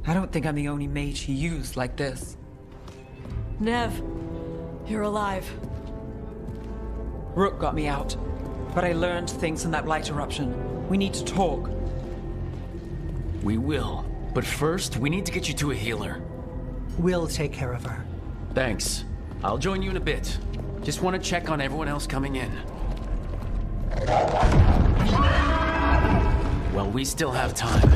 I don't think I'm the only mage he used like this. Nev, you're alive. Rook got me out, but I learned things in that Blight eruption. We need to talk. We will. But first, we need to get you to a healer. We'll take care of her. Thanks. I'll join you in a bit. Just want to check on everyone else coming in. Well, we still have time.